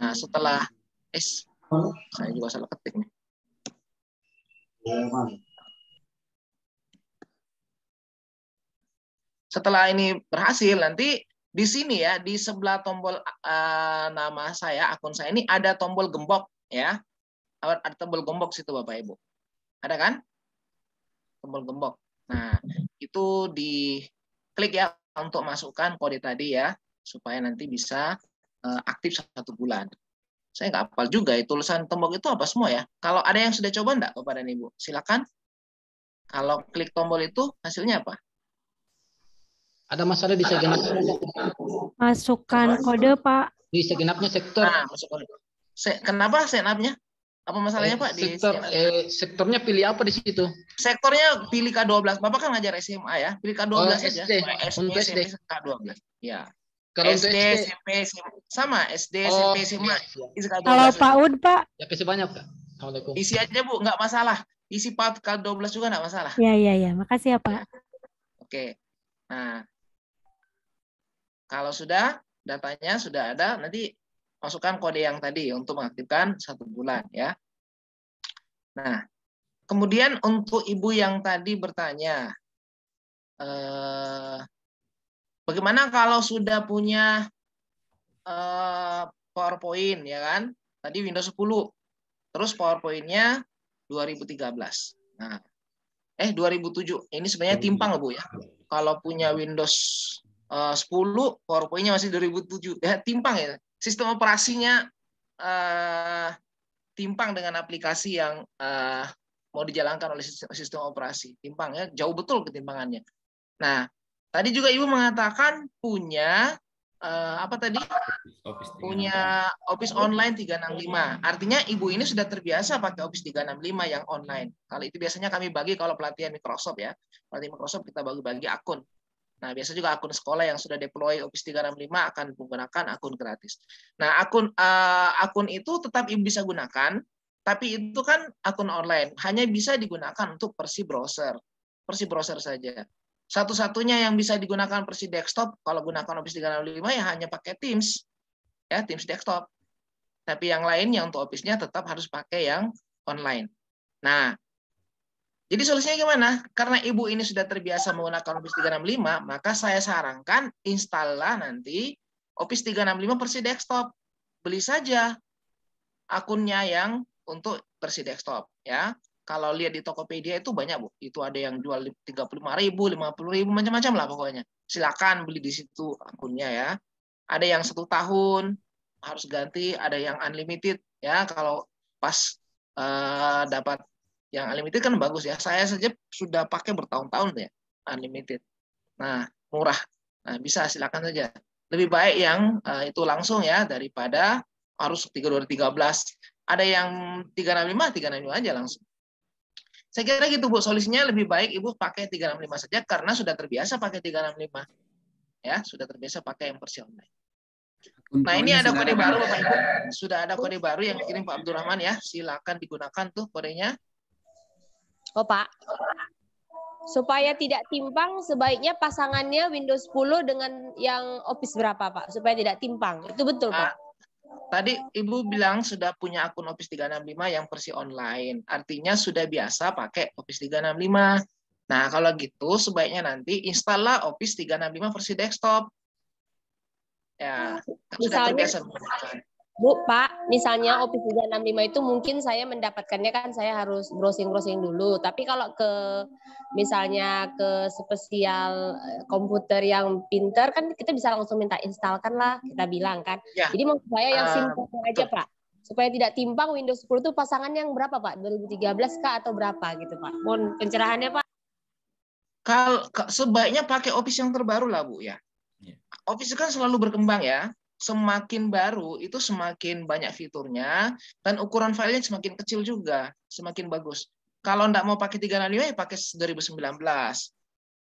Nah, setelah saya juga salah ketik nih. Setelah ini berhasil, nanti di sini ya, di sebelah tombol nama saya, akun saya ini ada tombol gembok ya. Ada tombol gembok situ Bapak Ibu. Ada kan? Tombol gembok. Nah, itu diklik ya untuk masukkan kode tadi ya, supaya nanti bisa aktif 1 bulan. Saya nggak hafal juga tulisan tombol itu apa semua ya. Kalau ada yang sudah coba enggak Bapak dan Ibu? Silakan. Kalau klik tombol itu hasilnya apa? Ada masalah di segenap. Masukkan kode Pak. Di segenapnya sektor. Nah, masukkan. Kenapa segenapnya? Apa masalahnya Pak? Sektornya pilih apa di situ? Sektornya pilih K12. Bapak kan ngajar SMA ya. Pilih K12 saja. Untuk SD. K12. Ya. Kalau SD, SMP, sama SD, SMP, SMA. Kalau PAUD Pak? Ya kasih banyak Pak. Assalamualaikum. Isi aja Bu, nggak masalah. Isi PAUD K12 juga nggak masalah. Iya. Makasih ya Pak. Oke. Nah, kalau sudah datanya sudah ada, nanti masukkan kode yang tadi untuk mengaktifkan 1 bulan ya. Nah, kemudian untuk Ibu yang tadi bertanya, bagaimana kalau sudah punya PowerPoint, ya kan? Tadi Windows 10, terus PowerPoint-nya 2013. Nah, 2007. Ini sebenarnya timpang Bu ya. Kalau punya Windows 10, PowerPoint-nya masih 2007. Ya, timpang ya. Sistem operasinya timpang dengan aplikasi yang mau dijalankan oleh sistem operasi. Timpang ya, jauh betul ketimpangannya. Nah, tadi juga Ibu mengatakan punya apa tadi? Punya Office Online 365. Artinya Ibu ini sudah terbiasa pakai Office 365 yang online. Kalau itu biasanya kami bagi kalau pelatihan Microsoft ya. Pelatihan Microsoft kita bagi-bagi akun. Nah, biasa juga akun sekolah yang sudah deploy Office 365 akan menggunakan akun gratis. Nah, akun itu tetap Ibu bisa gunakan, tapi itu kan akun online. Hanya bisa digunakan untuk versi browser. Versi browser saja. Satu-satunya yang bisa digunakan versi desktop kalau gunakan Office 365 ya hanya pakai Teams. Ya, Teams desktop. Tapi yang lainnya untuk Office-nya tetap harus pakai yang online. Nah, jadi solusinya gimana? Karena Ibu ini sudah terbiasa menggunakan Office 365, maka saya sarankan installlah nanti Office 365 versi desktop. Beli saja akunnya yang untuk versi desktop, ya. Kalau lihat di Tokopedia itu banyak, Bu. Itu ada yang jual 35.000, 50.000, macam-macam lah pokoknya. Silakan beli di situ akunnya ya. Ada yang 1 tahun harus ganti, ada yang unlimited ya. Kalau pas dapat yang unlimited kan bagus ya. Saya saja sudah pakai bertahun-tahun ya unlimited. Nah, murah. Nah, bisa silakan saja. Lebih baik yang itu langsung ya daripada harus 3213. Ada yang 365 aja langsung. Saya kira gitu Bu, solusinya lebih baik Ibu pakai 365 saja karena sudah terbiasa pakai 365. Ya, sudah terbiasa pakai yang versi online. Nah, ini ada kode baru Bapak Ibu. Sudah ada kode baru yang dikirim Pak Abdurrahman ya. Silakan digunakan tuh kodenya. Oh, Pak. Supaya tidak timpang, sebaiknya pasangannya Windows 10 dengan yang Office berapa, Pak? Supaya tidak timpang. Itu betul, Pak. Tadi Ibu bilang sudah punya akun Office 365 yang versi online. Artinya sudah biasa pakai Office 365. Nah, kalau gitu sebaiknya nanti install Office 365 versi desktop. Ya, sudah terbiasa menggunakan. Bu, Pak, misalnya Office 365 itu mungkin saya mendapatkannya kan saya harus browsing-browsing dulu. Tapi kalau misalnya ke spesial komputer yang pinter kan kita bisa langsung minta instalkan lah, kita bilang kan. Ya. Jadi maksud saya yang simpel aja, Pak. Supaya tidak timpang Windows 10 itu pasangan yang berapa, Pak? 2013 kah atau berapa gitu, Pak? Mohon pencerahannya, Pak. Kalau sebaiknya pakai Office yang terbaru lah, Bu ya. Office kan selalu berkembang ya. Semakin baru itu semakin banyak fiturnya dan ukuran filenya semakin kecil juga, semakin bagus. Kalau enggak mau pakai 365 ya pakai 2019.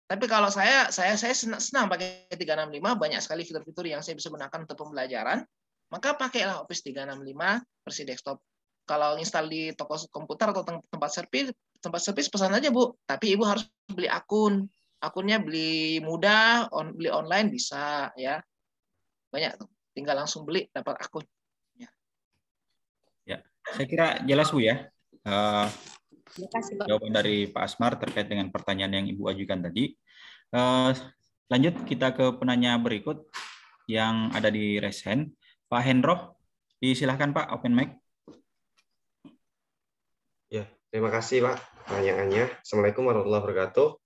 Tapi kalau saya senang pakai 365, banyak sekali fitur-fitur yang saya bisa gunakan untuk pembelajaran, maka pakailah Office 365 versi desktop. Kalau install di toko komputer atau tempat servis pesan aja Bu, tapi Ibu harus beli akun. Akunnya beli mudah, beli online bisa ya. Banyak tuh. Tinggal langsung beli dapat akun. Ya, saya kira jelas Bu ya. Terima kasih, Pak. Jawaban dari Pak Asmar terkait dengan pertanyaan yang Ibu ajukan tadi. Lanjut kita ke penanya berikut yang ada di raise hand. Pak Hendro, disilahkan Pak, open mic. Ya, terima kasih Pak pertanyaannya. Assalamualaikum warahmatullahi wabarakatuh.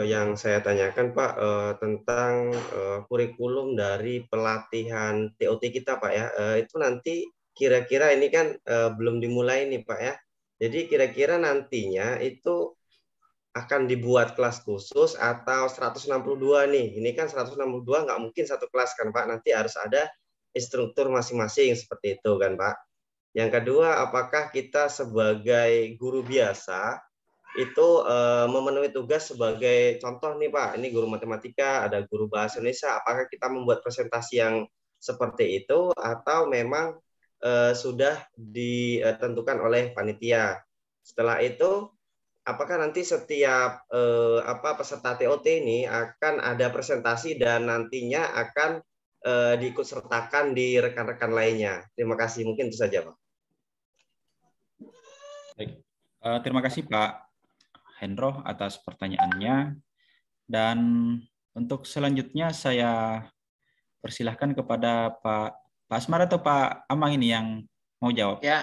Yang saya tanyakan Pak tentang kurikulum dari pelatihan TOT kita Pak ya, itu nanti kira-kira ini kan belum dimulai nih Pak ya, jadi kira-kira nantinya itu akan dibuat kelas khusus atau 162 nih, ini kan 162 nggak mungkin satu kelas kan Pak, nanti harus ada instruktur masing-masing seperti itu kan Pak. Yang kedua, apakah kita sebagai guru biasa itu memenuhi tugas sebagai contoh nih Pak, ini guru matematika, ada guru bahasa Indonesia, apakah kita membuat presentasi yang seperti itu atau memang sudah ditentukan oleh panitia. Setelah itu, apakah nanti setiap peserta TOT ini akan ada presentasi dan nantinya akan diikutsertakan di rekan-rekan lainnya. Terima kasih, mungkin itu saja Pak. Baik. Terima kasih Pak Hendro atas pertanyaannya. Dan untuk selanjutnya saya persilahkan kepada Pak Asmar atau Pak Amang ini yang mau jawab. Ya,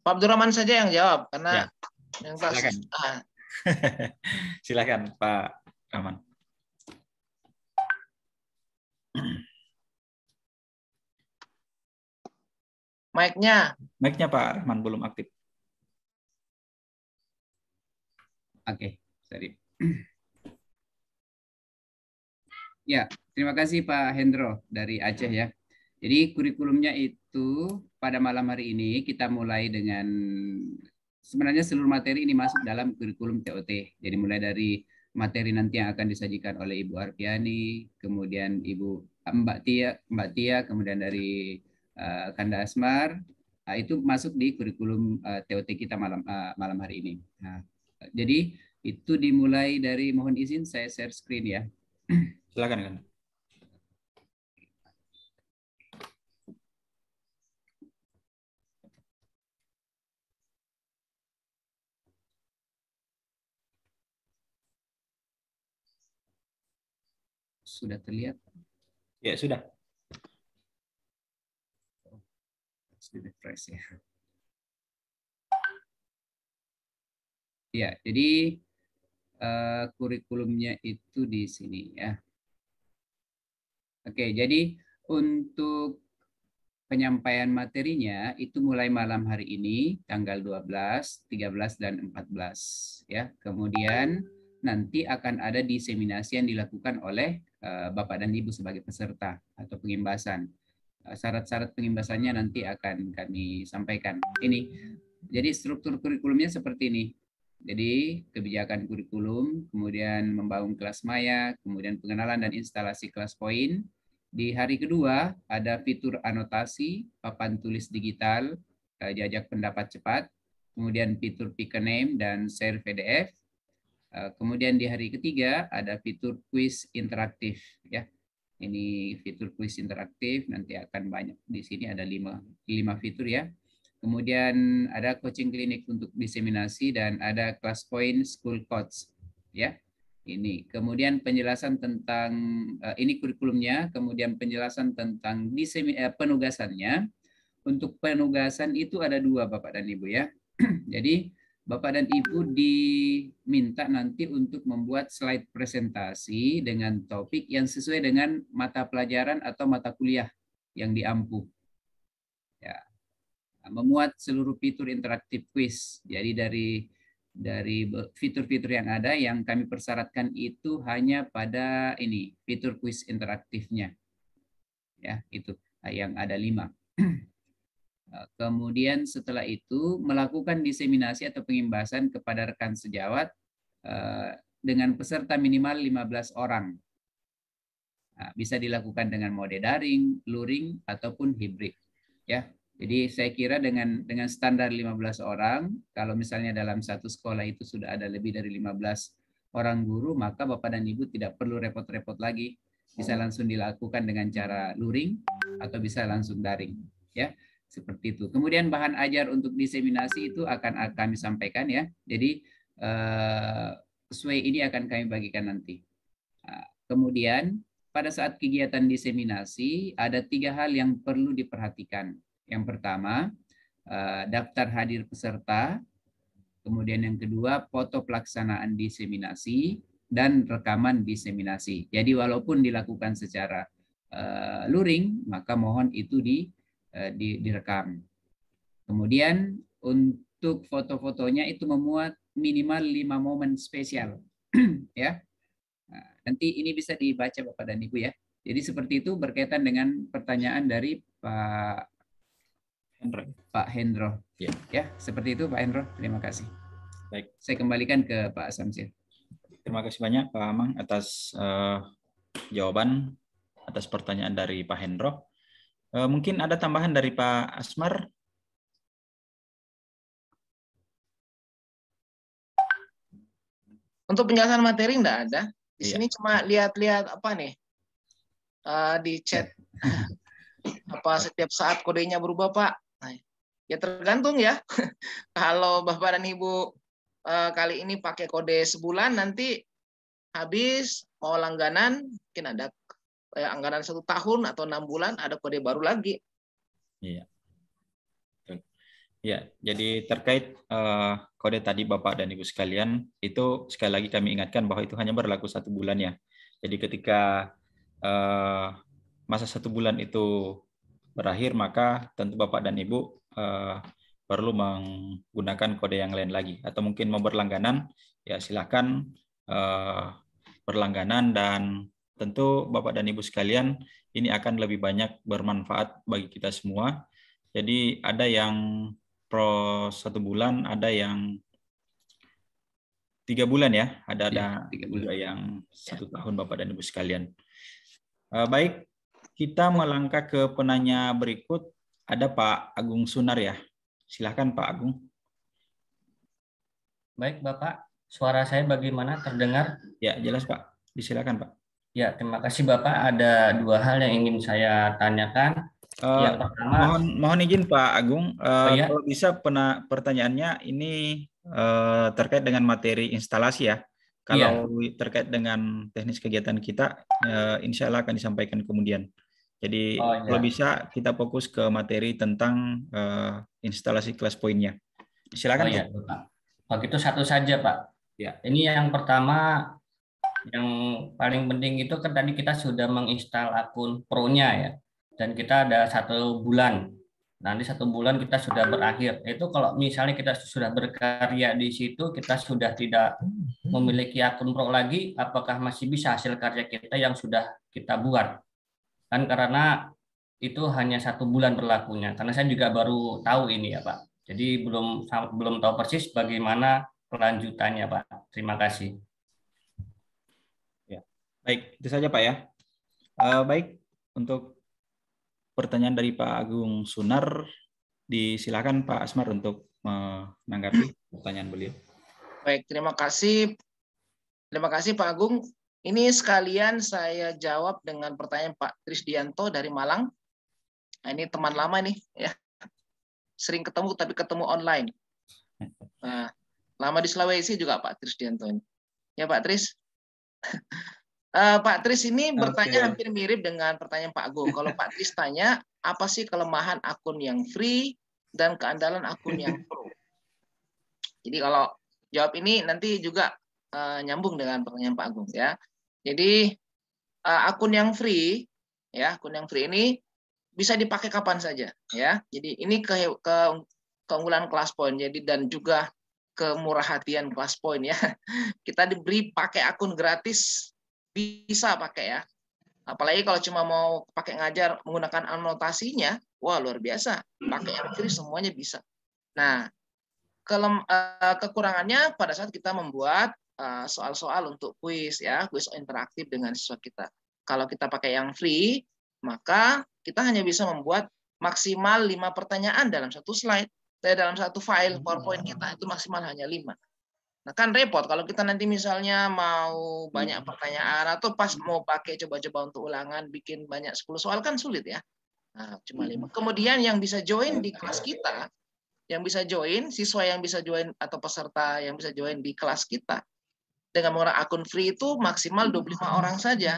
Pak Abdurrahman saja yang jawab karena yang silakan. Silakan Pak Rahman. Mic-nya Pak Rahman belum aktif. Oke, sorry. Ya, terima kasih Pak Hendro dari Aceh ya. Jadi kurikulumnya itu pada malam hari ini kita mulai dengan sebenarnya seluruh materi ini masuk dalam kurikulum TOT. Jadi mulai dari materi nanti yang akan disajikan oleh Ibu Arpiani, kemudian Mbak Tia, kemudian dari Kanda Asmar, itu masuk di kurikulum TOT kita malam hari ini. Nah, jadi itu dimulai dari, mohon izin saya share screen ya. Silakan kan. Sudah terlihat? Ya, sudah. Refresh ya. Ya, jadi kurikulumnya itu di sini ya. Oke, jadi untuk penyampaian materinya itu mulai malam hari ini tanggal 12, 13 dan 14 ya. Kemudian nanti akan ada diseminasi yang dilakukan oleh Bapak dan Ibu sebagai peserta atau pengimbasan. Syarat-syarat pengimbasannya nanti akan kami sampaikan. Ini. Jadi struktur kurikulumnya seperti ini. Jadi kebijakan kurikulum, kemudian membangun kelas maya, kemudian pengenalan dan instalasi kelas poin. Di hari kedua ada fitur anotasi, papan tulis digital, jajak pendapat cepat, kemudian fitur pick a name dan share PDF. Kemudian di hari ketiga ada fitur quiz interaktif ya. Ini fitur quiz interaktif, nanti akan banyak di sini ada 5 fitur ya. Kemudian ada coaching klinik untuk diseminasi dan ada kelas point school coach ya. Ini kemudian penjelasan tentang ini kurikulumnya, kemudian penjelasan tentang penugasannya. Untuk penugasan itu ada 2 Bapak dan Ibu ya. Jadi Bapak dan Ibu diminta nanti untuk membuat slide presentasi dengan topik yang sesuai dengan mata pelajaran atau mata kuliah yang diampu. Ya. Memuat seluruh fitur interaktif quiz. Jadi dari fitur-fitur yang ada yang kami persyaratkan itu hanya pada ini fitur quiz interaktifnya. Ya, itu yang ada 5. Kemudian setelah itu melakukan diseminasi atau pengimbasan kepada rekan sejawat dengan peserta minimal 15 orang. Nah, bisa dilakukan dengan mode daring, luring ataupun hibrid. Ya. Jadi saya kira dengan standar 15 orang, kalau misalnya dalam satu sekolah itu sudah ada lebih dari 15 orang guru, maka Bapak dan Ibu tidak perlu repot-repot lagi. Bisa langsung dilakukan dengan cara luring atau bisa langsung daring. Ya, seperti itu. Kemudian bahan ajar untuk diseminasi itu akan kami sampaikan ya. Jadi sesuai ini akan kami bagikan nanti. Kemudian pada saat kegiatan diseminasi ada 3 hal yang perlu diperhatikan. Yang pertama, daftar hadir peserta. Kemudian yang kedua, foto pelaksanaan diseminasi dan rekaman diseminasi. Jadi walaupun dilakukan secara luring, maka mohon itu direkam. Kemudian untuk foto-fotonya itu memuat minimal 5 momen spesial. Ya. Nah, nanti ini bisa dibaca Bapak dan Ibu ya. Jadi seperti itu berkaitan dengan pertanyaan dari Pak Hendro. Ya, seperti itu Pak Hendro. Terima kasih. Baik. Saya kembalikan ke Pak Samsir. Terima kasih banyak Pak Amang atas jawaban atas pertanyaan dari Pak Hendro. Mungkin ada tambahan dari Pak Asmar. Untuk penjelasan materi enggak ada. Di sini cuma lihat-lihat apa nih di chat. Apa setiap saat kodenya berubah Pak? Nah, ya tergantung ya. Kalau Bapak dan Ibu kali ini pakai kode sebulan, nanti habis mau langganan, mungkin ada anggaran 1 tahun atau 6 bulan, ada kode baru lagi. Iya. Ya, jadi terkait kode tadi Bapak dan Ibu sekalian, itu sekali lagi kami ingatkan bahwa itu hanya berlaku 1 bulan ya. Jadi ketika masa 1 bulan itu berakhir, maka tentu Bapak dan Ibu perlu menggunakan kode yang lain lagi. Atau mungkin mau berlangganan, ya silakan berlangganan, dan tentu Bapak dan Ibu sekalian, ini akan lebih banyak bermanfaat bagi kita semua. Jadi ada yang pro 1 bulan, ada yang 3 bulan ya, ada 3 bulan yang 1 tahun Bapak dan Ibu sekalian. Baik, kita melangkah ke penanya berikut. Ada Pak Agung Sunar ya, silahkan Pak Agung. Baik Bapak, suara saya bagaimana, terdengar? Ya jelas Pak, disilakan Pak. Ya, terima kasih Bapak. Ada 2 hal yang ingin saya tanyakan. Yang pertama, mohon izin Pak Agung, ya. kalau bisa pertanyaannya ini terkait dengan materi instalasi ya. Kalau terkait dengan teknis kegiatan kita, insya Allah akan disampaikan kemudian. Jadi kalau bisa kita fokus ke materi tentang instalasi kelas poinnya. Silakan Pak. Pak, itu satu saja Pak. Ya. Ini yang pertama, yang paling penting itu kan tadi kita sudah menginstal akun Pro-nya ya. Dan kita ada 1 bulan. Nanti 1 bulan kita sudah berakhir. Itu kalau misalnya kita sudah berkarya di situ, kita sudah tidak memiliki akun Pro lagi, apakah masih bisa hasil karya kita yang sudah kita buat? Kan karena itu hanya 1 bulan berlakunya. Karena saya juga baru tahu ini ya Pak. Jadi belum tahu persis bagaimana kelanjutannya Pak. Terima kasih. Ya. Baik, itu saja Pak ya. Baik, untuk pertanyaan dari Pak Agung Sunar, disilakan Pak Asmar untuk menanggapi pertanyaan beliau. Baik, terima kasih. Terima kasih Pak Agung. Ini sekalian saya jawab dengan pertanyaan Pak Trisdianto dari Malang. Nah, ini teman lama nih ya. Sering ketemu tapi ketemu online. Nah, lama di Sulawesi juga Pak Trisdianto ini. Ya Pak Tris. Pak Tris ini bertanya hampir mirip dengan pertanyaan Pak Agung. Kalau Pak Tris tanya, apa sih kelemahan akun yang free dan keandalan akun yang pro? Jadi kalau jawab ini nanti juga nyambung dengan pertanyaan Pak Agung ya. Jadi akun yang free ya, akun yang free ini bisa dipakai kapan saja ya. Jadi ini keunggulan ClassPoint. Jadi dan juga kemurahhatian ClassPoint ya. Kita diberi pakai akun gratis, bisa pakai ya. Apalagi kalau cuma mau pakai ngajar menggunakan anotasinya, wah luar biasa. Pakai yang free semuanya bisa. Nah, kekurangannya pada saat kita membuat soal-soal untuk kuis ya, kuis interaktif dengan siswa kita. Kalau kita pakai yang free, maka kita hanya bisa membuat maksimal 5 pertanyaan dalam 1 slide. Dalam 1 file PowerPoint kita itu maksimal hanya 5. Nah kan repot kalau kita nanti misalnya mau banyak pertanyaan atau pas mau pakai coba-coba untuk ulangan bikin banyak 10 soal kan sulit ya. Nah, cuma 5. Kemudian yang bisa join di kelas kita, siswa yang bisa join atau peserta yang bisa join di kelas kita dengan menggunakan akun free itu maksimal 25 orang saja.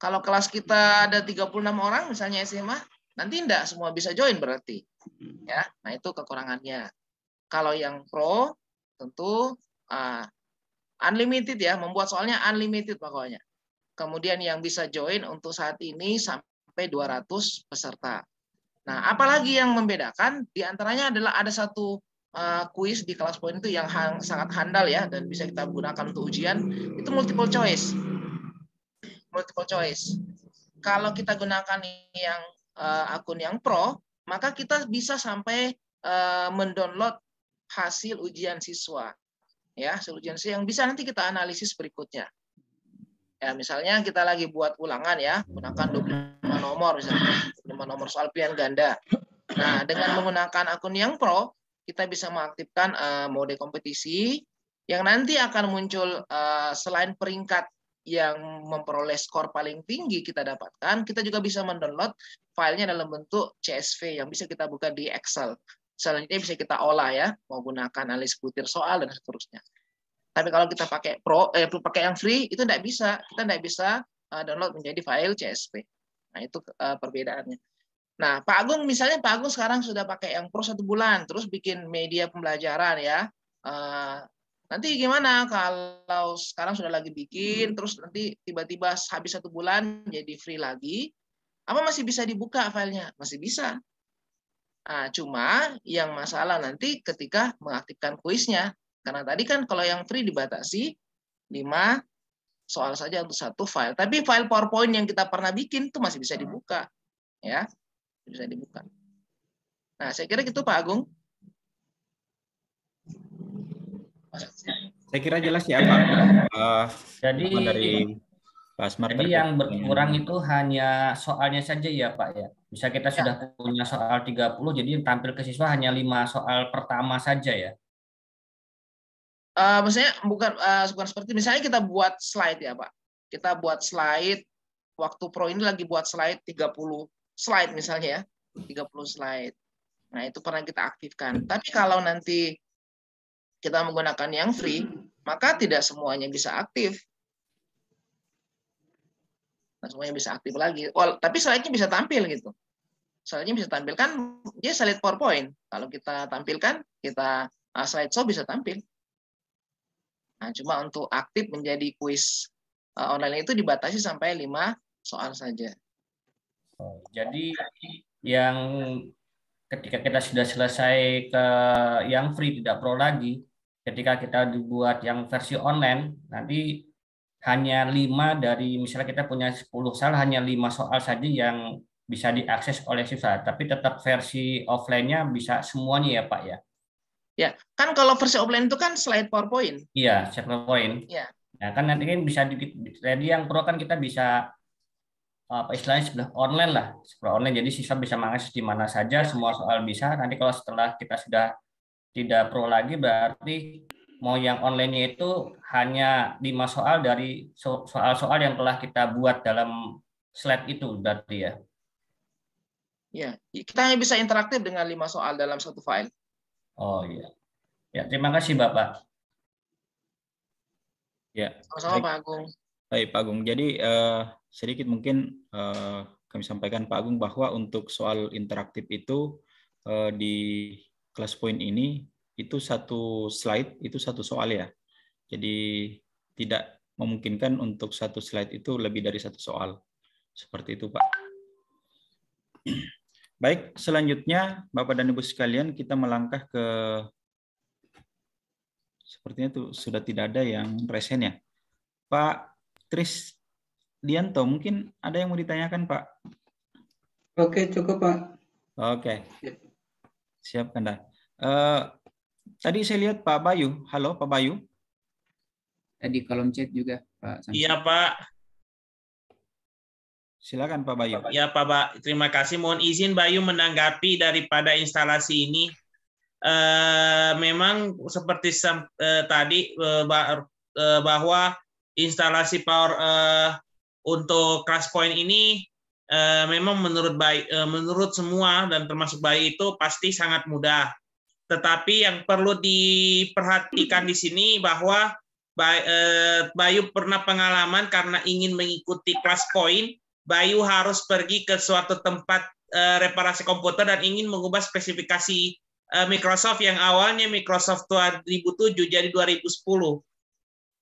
Kalau kelas kita ada 36 orang misalnya SMA, nanti enggak semua bisa join berarti. Ya, nah itu kekurangannya. Kalau yang pro tentu unlimited ya, membuat soalnya unlimited pokoknya. Kemudian yang bisa join untuk saat ini sampai 200 peserta. Nah, apalagi yang membedakan di antaranya adalah ada 1 kuis di ClassPoint itu yang sangat handal ya dan bisa kita gunakan untuk ujian, itu multiple choice. Multiple choice. Kalau kita gunakan yang akun yang pro, maka kita bisa sampai mendownload hasil ujian siswa. Ya, hasil ujian siswa yang bisa nanti kita analisis berikutnya. Ya, misalnya kita lagi buat ulangan ya, gunakan 25 nomor misalnya, 25 nomor soal pilihan ganda. Nah, dengan menggunakan akun yang pro, kita bisa mengaktifkan mode kompetisi yang nanti akan muncul selain peringkat yang memperoleh skor paling tinggi kita dapatkan, kita juga bisa mendownload filenya dalam bentuk CSV yang bisa kita buka di Excel. Selanjutnya bisa kita olah ya, menggunakan analis butir soal dan seterusnya. Tapi kalau kita pakai pakai yang free itu tidak bisa. Kita tidak bisa download menjadi file CSV. Nah, itu perbedaannya. Nah, Pak Agung misalnya Pak Agung sekarang sudah pakai yang Pro 1 bulan, terus bikin media pembelajaran ya. Nanti gimana kalau sekarang sudah lagi bikin, terus nanti tiba-tiba habis 1 bulan jadi free lagi, apa masih bisa dibuka filenya? Masih bisa. Nah, cuma yang masalah nanti ketika mengaktifkan kuisnya. Karena tadi kan kalau yang free dibatasi 5 soal saja untuk 1 file. Tapi file PowerPoint yang kita pernah bikin itu masih bisa dibuka. Ya, bisa dibuka. Nah, saya kira gitu Pak Agung. Saya kira jelas ya Pak. Jadi dari Pak Asmar. Jadi yang berkurang itu hanya soalnya saja ya Pak ya. Bisa kita sudah punya soal 30, jadi yang tampil ke siswa hanya 5 soal pertama saja ya. Maksudnya bukan seperti misalnya kita buat slide ya Pak. Kita buat slide, waktu Pro ini lagi buat slide 30 slide misalnya ya. 30 slide. Nah, itu pernah kita aktifkan. Tapi kalau nanti kita menggunakan yang free, maka tidak semuanya bisa aktif. Nah, semuanya bisa aktif lagi. Tapi slide-nya bisa tampil gitu. Slide-nya bisa tampil kan, dia slide PowerPoint. Kalau kita tampilkan, kita slideshow bisa tampil. Nah, cuma untuk aktif menjadi kuis online itu dibatasi sampai 5 soal saja. Jadi yang ketika kita sudah selesai ke yang free tidak pro lagi, ketika kita dibuat yang versi online, nanti hanya 5 dari misalnya kita punya 10 soal, hanya 5 soal saja yang bisa diakses oleh siswa, tapi tetap versi offline-nya bisa semuanya ya Pak ya. Ya, kan kalau versi offline itu kan slide PowerPoint. Iya, slide PowerPoint. Iya. Nah, kan nanti kan bisa jadi yang pro kan kita bisa apa istilahnya sebelah online lah, sebelah online. Jadi siswa bisa mengakses di mana saja, semua soal bisa. Nanti kalau setelah kita sudah tidak pro lagi, berarti mau yang online-nya itu hanya 5 soal dari soal-soal yang telah kita buat dalam slide itu berarti ya. Ya, kita hanya bisa interaktif dengan 5 soal dalam satu file. Oh iya. Ya, terima kasih Bapak. Ya. Sama-sama Pak Agung. Baik Pak Agung. Jadi sedikit mungkin kami sampaikan Pak Agung bahwa untuk soal interaktif itu di kelas poin ini itu 1 slide itu 1 soal ya. Jadi tidak memungkinkan untuk 1 slide itu lebih dari 1 soal. Seperti itu Pak. Baik, selanjutnya Bapak dan Ibu sekalian kita melangkah ke sepertinya itu sudah tidak ada yang resen ya. Pak Tris Dianto, mungkin ada yang mau ditanyakan Pak? Oke, cukup Pak. Oke. Siap Kanda. Tadi saya lihat Pak Bayu. Halo Pak Bayu. Di kolom chat juga Pak. Iya Pak. Silakan Pak Bayu. Ya Pak, terima kasih. Mohon izin Bayu menanggapi daripada instalasi ini. Memang seperti tadi bahwa instalasi power untuk ClassPoint ini memang menurut semua dan termasuk Bayu itu pasti sangat mudah. Tetapi yang perlu diperhatikan di sini bahwa Bayu pernah pengalaman karena ingin mengikuti ClassPoint, Bayu harus pergi ke suatu tempat reparasi komputer dan ingin mengubah spesifikasi Microsoft yang awalnya Microsoft 2007 jadi 2010.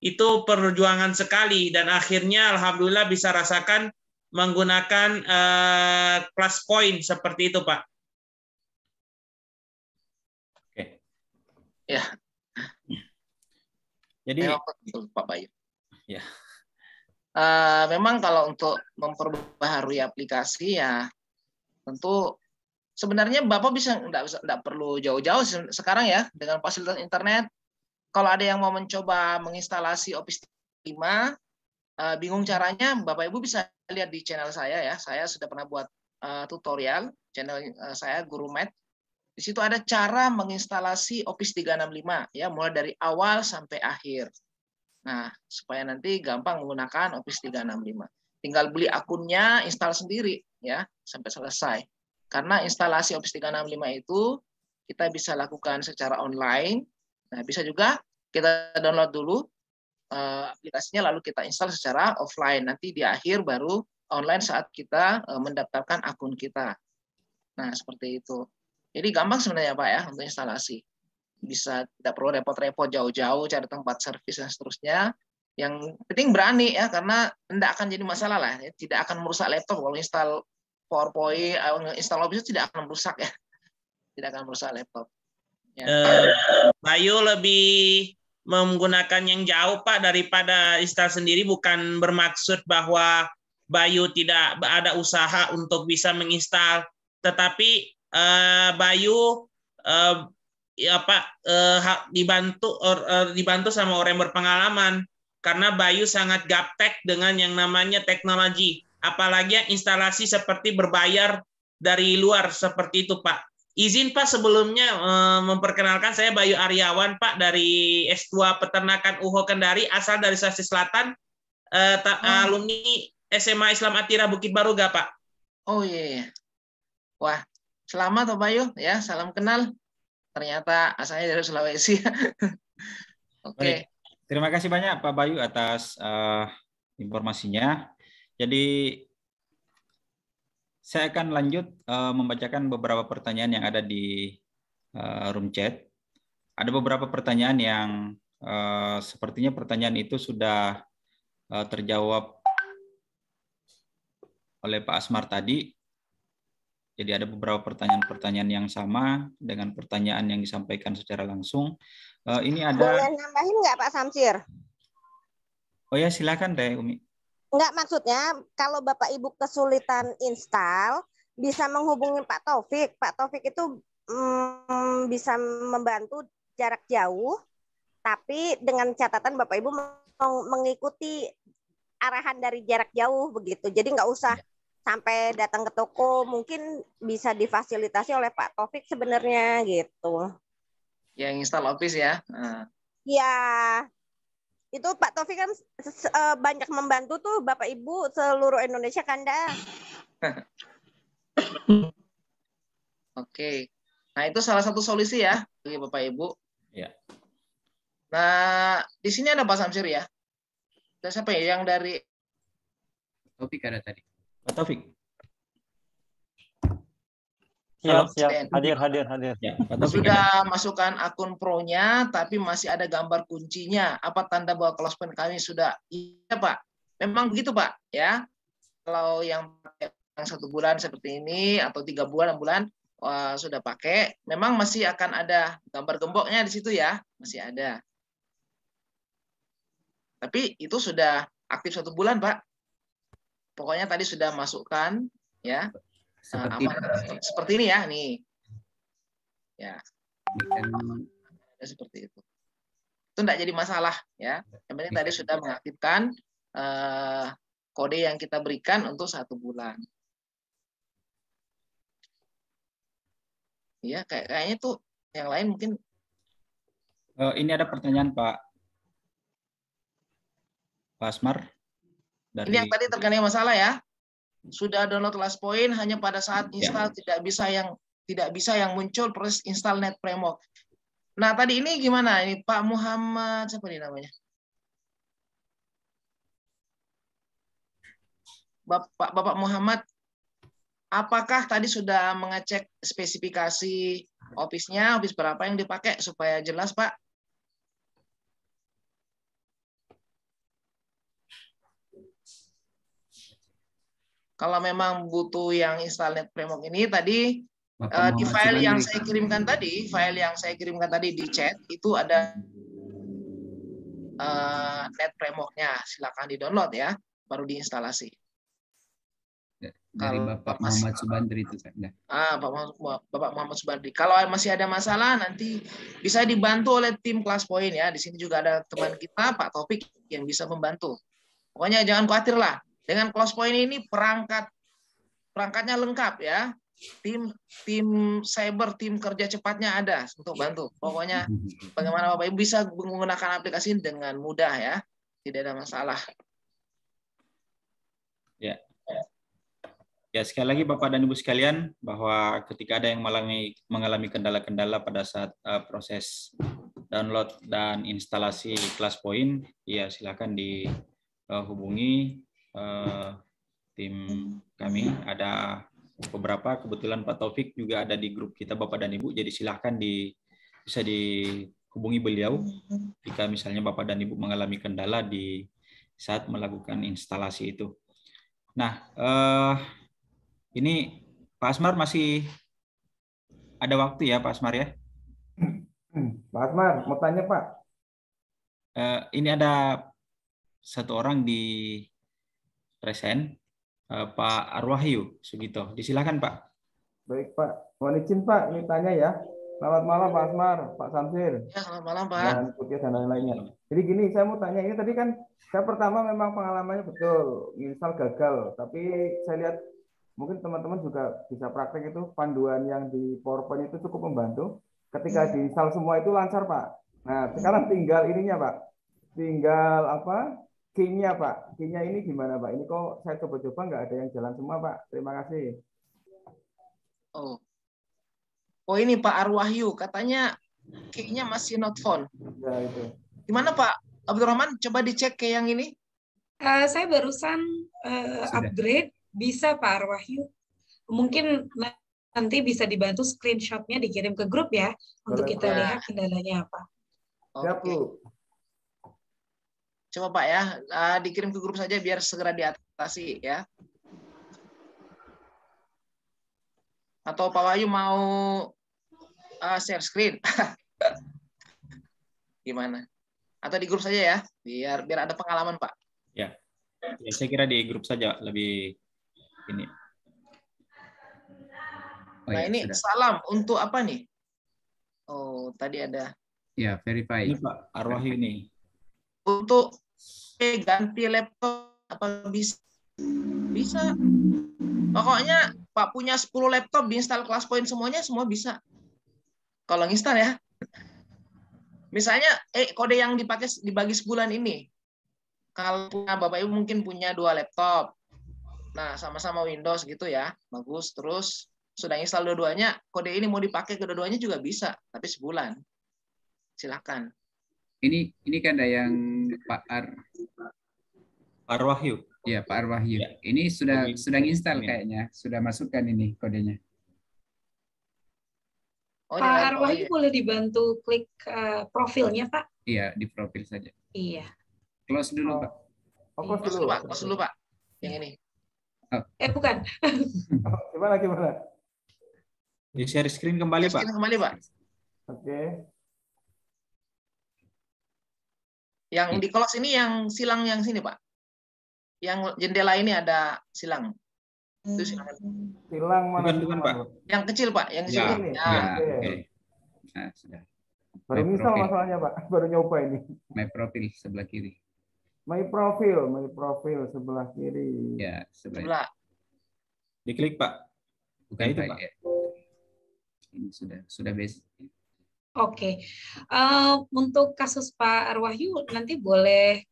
Itu perjuangan sekali dan akhirnya alhamdulillah bisa rasakan menggunakan ClassPoint seperti itu, Pak. Oke. Ya. Jadi Pak Bayu. Ya. Memang kalau untuk memperbaharui aplikasi ya tentu sebenarnya Bapak bisa enggak perlu jauh-jauh sekarang ya dengan fasilitas internet. Kalau ada yang mau mencoba menginstalasi Office 5, bingung caranya, Bapak Ibu bisa lihat di channel saya ya. Saya sudah pernah buat tutorial channel saya Guru Math. Di situ ada cara menginstalasi Office 365 ya, mulai dari awal sampai akhir. Nah, supaya nanti gampang menggunakan Office 365. Tinggal beli akunnya, install sendiri ya sampai selesai. Karena instalasi Office 365 itu kita bisa lakukan secara online. Nah, bisa juga kita download dulu aplikasinya, lalu kita install secara offline. Nanti di akhir baru online saat kita mendaftarkan akun kita. Nah, seperti itu. Jadi gampang sebenarnya Pak ya untuk instalasi. Bisa tidak perlu repot-repot jauh-jauh cari tempat servis dan seterusnya. Yang penting berani ya, karena tidak akan jadi masalah lah. Ya. Tidak akan merusak laptop kalau install PowerPoint, install Office tidak akan merusak ya. Tidak akan merusak laptop. Ya. Bayu lebih menggunakan yang jauh Pak daripada install sendiri, bukan bermaksud bahwa Bayu tidak ada usaha untuk bisa menginstal, tetapi Bayu dibantu sama orang yang berpengalaman, karena Bayu sangat gaptek dengan yang namanya teknologi, apalagi yang instalasi seperti berbayar dari luar seperti itu Pak. Izin Pak sebelumnya memperkenalkan, saya Bayu Aryawan Pak dari S2 Peternakan UHO Kendari, asal dari Sulawesi Selatan, alumni SMA Islam Atira Bukit Baruga Pak. Oh iya. Wah, selamat Pak Bayu ya, salam kenal. Ternyata asalnya dari Sulawesi. Oke. Terima kasih banyak Pak Bayu atas informasinya. Jadi saya akan lanjut membacakan beberapa pertanyaan yang ada di room chat. Ada beberapa pertanyaan yang sepertinya pertanyaan itu sudah terjawab oleh Pak Asmar tadi. Jadi ada beberapa pertanyaan-pertanyaan yang sama dengan pertanyaan yang disampaikan secara langsung. Ini ada. Boleh nambahin nggak Pak Samsir? Oh ya, silakan Teh Umi. Enggak, maksudnya kalau Bapak Ibu kesulitan install, bisa menghubungi Pak Taufik. Pak Taufik itu bisa membantu jarak jauh, tapi dengan catatan Bapak Ibu mengikuti arahan dari jarak jauh begitu. Jadi nggak usah sampai datang ke toko, mungkin bisa difasilitasi oleh Pak Taufik sebenarnya gitu. Yang install Office ya. Ya. Itu Pak Taufik kan banyak membantu tuh Bapak Ibu seluruh Indonesia Kanda. Oke. Nah, itu salah satu solusi ya bagi Bapak Ibu. Ya. Nah, di sini ada Pak Samsir ya. Dan siapa ya yang dari Taufik ada tadi. Pak Taufik. Siap. Hadir. Ya, sudah masukkan akun pro-nya, tapi masih ada gambar kuncinya. Apa tanda bahwa close point kami sudah? Iya Pak, memang begitu Pak. Ya, kalau yang 1 bulan seperti ini atau 3 bulan sudah pakai, memang masih akan ada gambar gemboknya di situ ya, masih ada. Tapi itu sudah aktif 1 bulan Pak. Pokoknya tadi sudah masukkan ya. Seperti ini ya, nih. Ya. Seperti itu. Itu enggak jadi masalah ya. Yang penting tadi sudah mengaktifkan kode yang kita berikan untuk 1 bulan. Ya, kayaknya tuh yang lain mungkin. Ini ada pertanyaan Pak Asmar. Ini yang tadi terkait masalah ya. Sudah download ClassPoint, hanya pada saat install tidak bisa yang muncul proses install NetPremok. Nah, tadi ini gimana? Ini Pak Muhammad, siapa ini namanya? Bapak Muhammad, apakah tadi sudah mengecek spesifikasi Office-nya, Office berapa yang dipakai supaya jelas, Pak? Kalau memang butuh yang install NetPremok ini tadi di file yang saya kirimkan tadi, di chat itu ada NetPremoknya, silakan di-download ya, baru diinstalasi. Dari Bapak Muhammad Subandri itu kan? Bapak Muhammad Subandri. Kalau masih ada masalah nanti bisa dibantu oleh tim ClassPoint ya. Di sini juga ada teman kita Pak Taufik yang bisa membantu. Pokoknya jangan khawatir lah. Dengan ClassPoint ini perangkatnya lengkap ya. Tim cyber, tim kerja cepatnya ada untuk bantu. Pokoknya bagaimana Bapak Ibu bisa menggunakan aplikasi ini dengan mudah ya. Tidak ada masalah. Ya. Ya, sekali lagi Bapak dan Ibu sekalian, bahwa ketika ada yang mengalami kendala-kendala pada saat proses download dan instalasi ClassPoint, ya silakan dihubungi tim kami. Ada beberapa, kebetulan Pak Taufik juga ada di grup kita Bapak dan Ibu, jadi silakan bisa dihubungi beliau jika misalnya Bapak dan Ibu mengalami kendala di saat melakukan instalasi itu. Nah, ini Pak Asmar masih ada waktu ya, Pak Asmar ya? Pak Asmar, mau tanya Pak. Ini ada satu orang di resen, Pak Arwahyu Sugito. Disilakan Pak. Baik Pak, mohon izin Pak, ini tanya ya. Selamat malam Pak Asmar, Pak Samsir. Ya, selamat malam Pak. Dan Putih dan lain-lainnya. Jadi gini, saya mau tanya, ini tadi kan saya pertama memang pengalamannya betul, install gagal. Tapi saya lihat mungkin teman-teman juga bisa praktek itu, panduan yang di PowerPoint itu cukup membantu. Ketika diinstal semua itu lancar Pak. Nah sekarang tinggal ininya Pak, tinggal apa? Key-nya Pak. Key-nya ini gimana Pak? Ini kok saya coba-coba nggak ada yang jalan semua Pak. Terima kasih. Oh ini Pak Arwahyu, katanya key-nya masih not found. Ya itu. Gimana Pak Abdurrahman? Coba dicek ke yang ini. Saya barusan upgrade, bisa Pak Arwahyu. Mungkin nanti bisa dibantu screenshot-nya dikirim ke grup ya, untuk kita lihat kendalanya apa. Oke. Coba Pak ya, dikirim ke grup saja biar segera diatasi ya. Atau Pak Wahyu mau share screen? Gimana? Atau di grup saja ya, biar ada pengalaman Pak. Ya, saya kira di grup saja lebih ini. Nah ini sudah. Salam untuk apa nih? Oh tadi ada. Ya verify. Ini Pak Arwahyu ini. Untuk ganti laptop apa bisa? Bisa. Pokoknya Pak punya 10 laptop diinstal ClassPoint semuanya, semua bisa. Kalau nginstal ya. Misalnya kode yang dipakai dibagi sebulan ini. Kalau punya Bapak Ibu mungkin punya 2 laptop. Nah sama-sama Windows gitu ya. Bagus. Terus sudah install dua-duanya, kode ini mau dipakai kedua-duanya juga bisa, tapi sebulan. Silakan. Ini kan ada yang Pak Arwahyu. Ya, Pak Arwahyu. Ya. Ini sudah install kayaknya, sudah masukkan ini kodenya. Pak Arwahyu boleh dibantu klik profilnya, Pak? Iya, di profil saja. Iya. Close dulu, Pak. Close dulu, Pak. Close dulu, Pak. Yang ini. Bukan. Gimana? Di share screen kembali, Pak. Kembali, Pak. Oke. Yang di close ini yang silang yang sini, Pak. Yang jendela ini ada silang. Itu silang. Silang mana? Bukan, Pak. Yang kecil, Pak. Yang kecil. Oke. Nah, sudah. Baru misal masalahnya, Pak. Baru nyoba ini. My profile sebelah kiri. My profile sebelah kiri. Ya, sebelah. Diklik, Pak. Bukan itu, Pak. Ya. Ini sudah basic. Oke. Untuk kasus Pak Arwahyu nanti boleh